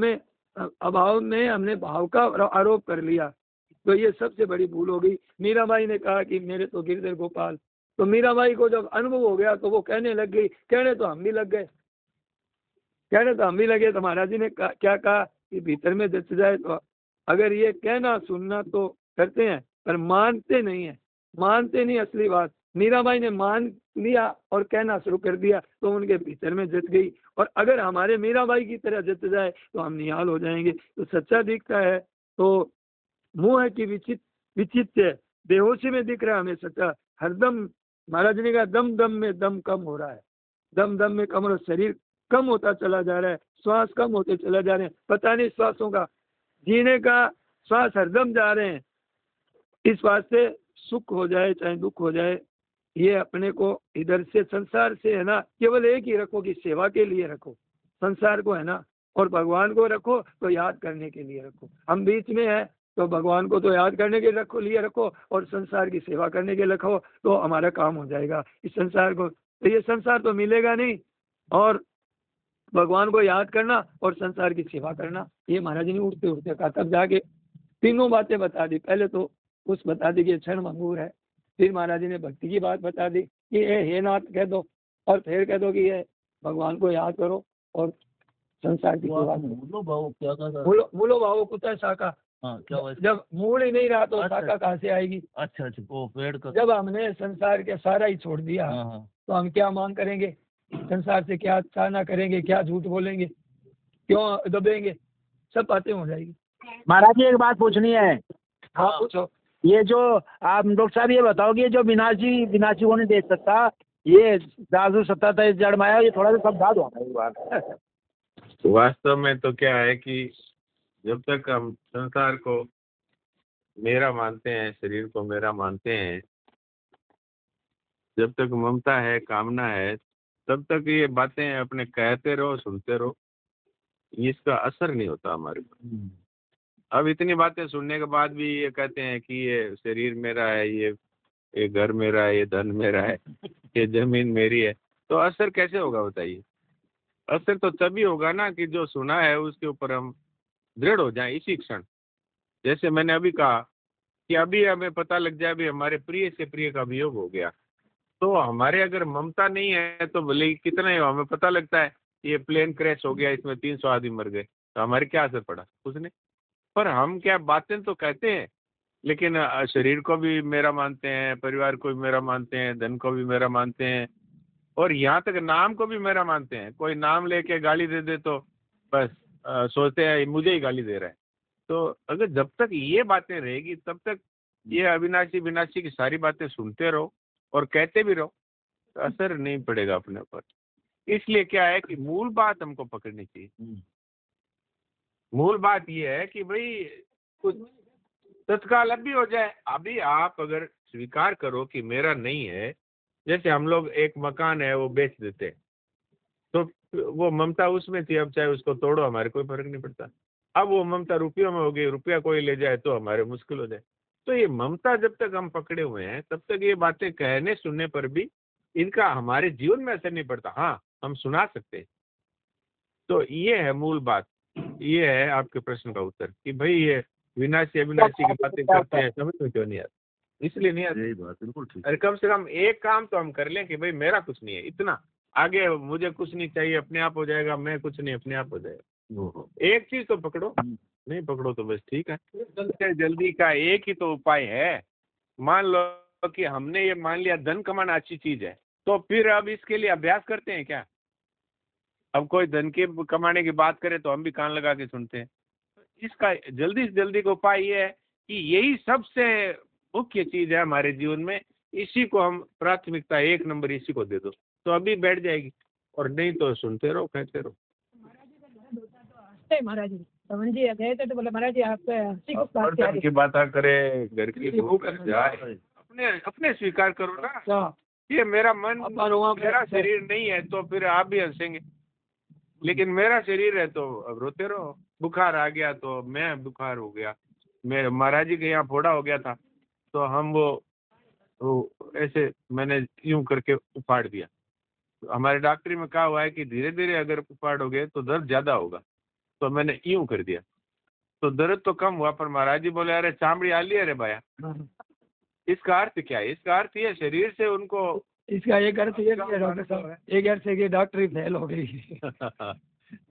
में हमने भाव का आरोप कर लिया। तो ये सबसे बड़ी भूल हो गई। मीराबाई ने कहा कि मेरे तो गिरधर गोपाल, तो मीराबाई को जब अनुभव हो गया तो वो कहने लग गई, कहने तो हम भी लग गए, तो महाराज जी ने क्या कहा कि भीतर में जच जाए। तो अगर ये कहना सुनना तो करते हैं पर मानते नहीं असली बात। मीराबाई ने मान लिया और कहना शुरू कर दिया, तो उनके भीतर में जच गई। और अगर हमारे मीराबाई की तरह जच जाए तो हम निहाल हो जाएंगे। तो सच्चा दिखता है तो मुंह की विचित्र, बेहोशी में दिख रहा है हमें सच्चा। हरदम महाराज ने कहा दम दम में दम कम हो रहा है, दम दम में कम हो रहा है, शरीर कम होता चला जा रहा है, श्वास कम होते चला जा रहे हैं, पता नहीं श्वासों का, जीने का श्वास हरदम जा रहे हैं। इस वास्ते सुख हो जाए चाहे दुख हो जाए, ये अपने को इधर से संसार से है ना केवल एक ही रखो कि सेवा के लिए रखो संसार को, है ना, और भगवान को रखो तो याद करने के लिए रखो। हम बीच में है तो भगवान को तो याद करने के लिए रखो और संसार की सेवा करने के लिए रखो, तो हमारा काम हो जाएगा। इस संसार को, तो ये संसार तो मिलेगा नहीं, और भगवान को याद करना और संसार की सेवा करना, ये महाराज ने उठते उठते कहा। तब जाके तीनों बातें बता दी। पहले तो उस बता दी कि क्षण भंगुर है, फिर महाराज जी ने भक्ति की बात बता दी कि ये हे नाथ कह दो, और फिर कह दो कि ये भगवान को याद करो और संसार की सेवा करो। मूलो भावो कुतः शाखा, जब मूल ही नहीं रहा तो शाखा कहाँ से आएगी। अच्छा, वो पेड़ का, जब हमने संसार के सारा ही छोड़ दिया तो हम क्या मांग करेंगे, संसार से क्या चाहना करेंगे, क्या झूठ बोलेंगे, क्यों दबेंगे, सब बातें हो जाएगी। महाराज जी एक बात पूछनी है। हाँ पूछो। ये जो आप डॉक्टर साहब ये बताओ कि ये जो विनाशी को नहीं देख सकता, ये दादू सत्ता था जड़ माया, ये थोड़ा सा समझा दो हमें बात। वास्तव में तो क्या है कि जब तक हम संसार को मेरा मानते हैं, शरीर को मेरा मानते हैं, जब तक ममता है, कामना है, तब तक ये बातें अपने कहते रहो, सुनते रहो, इसका असर नहीं होता हमारे ऊपर। अब इतनी बातें सुनने के बाद भी ये कहते हैं कि ये शरीर मेरा है, ये घर मेरा है, ये धन मेरा है, ये जमीन मेरी है, तो असर कैसे होगा बताइए। असर तो तभी होगा ना कि जो सुना है उसके ऊपर हम दृढ़ हो जाएं इसी क्षण। जैसे मैंने अभी कहा कि अभी हमें पता लग जाए अभी हमारे प्रिय से प्रिय का वियोग हो गया, तो हमारे अगर ममता नहीं है तो भले ही कितना ही हमें पता लगता है ये प्लेन क्रैश हो गया, इसमें 300 आदमी मर गए, तो हमारे क्या असर पड़ा, कुछ नहीं। पर हम क्या बातें तो कहते हैं, लेकिन शरीर को भी मेरा मानते हैं, परिवार को भी मेरा मानते हैं, धन को भी मेरा मानते हैं, और यहाँ तक नाम को भी मेरा मानते हैं। कोई नाम लेके गाली दे दे तो बस सोचते हैं मुझे ही गाली दे रहा है। तो अगर जब तक ये बातें रहेगी तब तक ये अविनाशी विनाशी की सारी बातें सुनते रहो और कहते भी रहो, तो असर नहीं पड़ेगा अपने ऊपर। इसलिए क्या है कि मूल बात हमको पकड़नी चाहिए। मूल बात ये है कि भाई कुछ तत्काल अब भी हो जाए। अभी आप अगर स्वीकार करो कि मेरा नहीं है, जैसे हम लोग एक मकान है वो बेच देते, तो वो ममता उसमें थी, अब चाहे उसको तोड़ो हमारे कोई फर्क नहीं पड़ता। अब वो ममता रुपयों में हो गई, रुपया कोई ले जाए तो हमारे मुश्किल हो जाए। तो ये ममता जब तक हम पकड़े हुए हैं तब तक ये बातें कहने सुनने पर भी इनका हमारे जीवन में असर नहीं पड़ता। हाँ, हम सुना सकते हैं। तो ये है मूल बात, ये है आपके प्रश्न का उत्तर कि भाई ये विनाशी अविनाशी की बातें करते हैं, समझ में क्यों नहीं आता, इसलिए नहीं आती। यही बात बिल्कुल ठीक। अरे कम से कम एक काम तो हम कर लें कि भाई मेरा कुछ नहीं है, इतना आगे मुझे कुछ नहीं चाहिए, अपने आप हो जाएगा, मैं कुछ नहीं, अपने आप हो जाएगा। एक चीज तो पकड़ो, नहीं पकड़ो तो बस ठीक है। जल्द से जल्दी का एक ही तो उपाय है। मान लो कि हमने ये मान लिया धन कमाना अच्छी चीज है, तो फिर अब इसके लिए अभ्यास करते हैं क्या? अब कोई धन के कमाने की बात करे तो हम भी कान लगा के सुनते हैं। इसका जल्दी से जल्दी का उपाय ये है कि यही सबसे मुख्य चीज है हमारे जीवन में, इसी को हम प्राथमिकता 1 नंबर इसी को दे दो, तो अभी बैठ जाएगी। और नहीं तो सुनते रहो, कहते रहो। महाराज जी पवन जी गए थे तो बोले महाराज जी आप हंसी किस बात और की बात करे, घर की भूख जाए, अपने अपने स्वीकार करो ना, ये मेरा मन मेरा शरीर नहीं है तो फिर आप भी हंसेंगे, लेकिन मेरा शरीर है तो अब रोते रहो। बुखार आ गया तो मैं बुखार हो गया, मैं महाराज जी के यहाँ फोड़ा हो गया था तो हम वो ऐसे मैंने यूं करके उफाड़ दिया। हमारे डॉक्टरी में कहा हुआ है कि धीरे धीरे अगर उफाड़ोगे तो दर्द ज्यादा होगा, तो मैंने यूं कर दिया तो दर्द तो कम हुआ, पर महाराज जी बोले अरे चामड़ी आ ली, अरे भाया। इसका अर्थ क्या है? इसका अर्थ ये शरीर से उनको, इसका एक अर्थ ये भी है डॉक्टर साहब, एक अर्थ है कि डॉक्टरी फेल हो गई।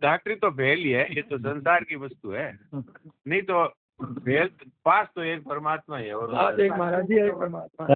डॉक्टरी तो फेल ही है, ये तो संसार की वस्तु है, नहीं तो फेल पास तो एक परमात्मा ही है और एक महाराज जी, एक परमात्मा।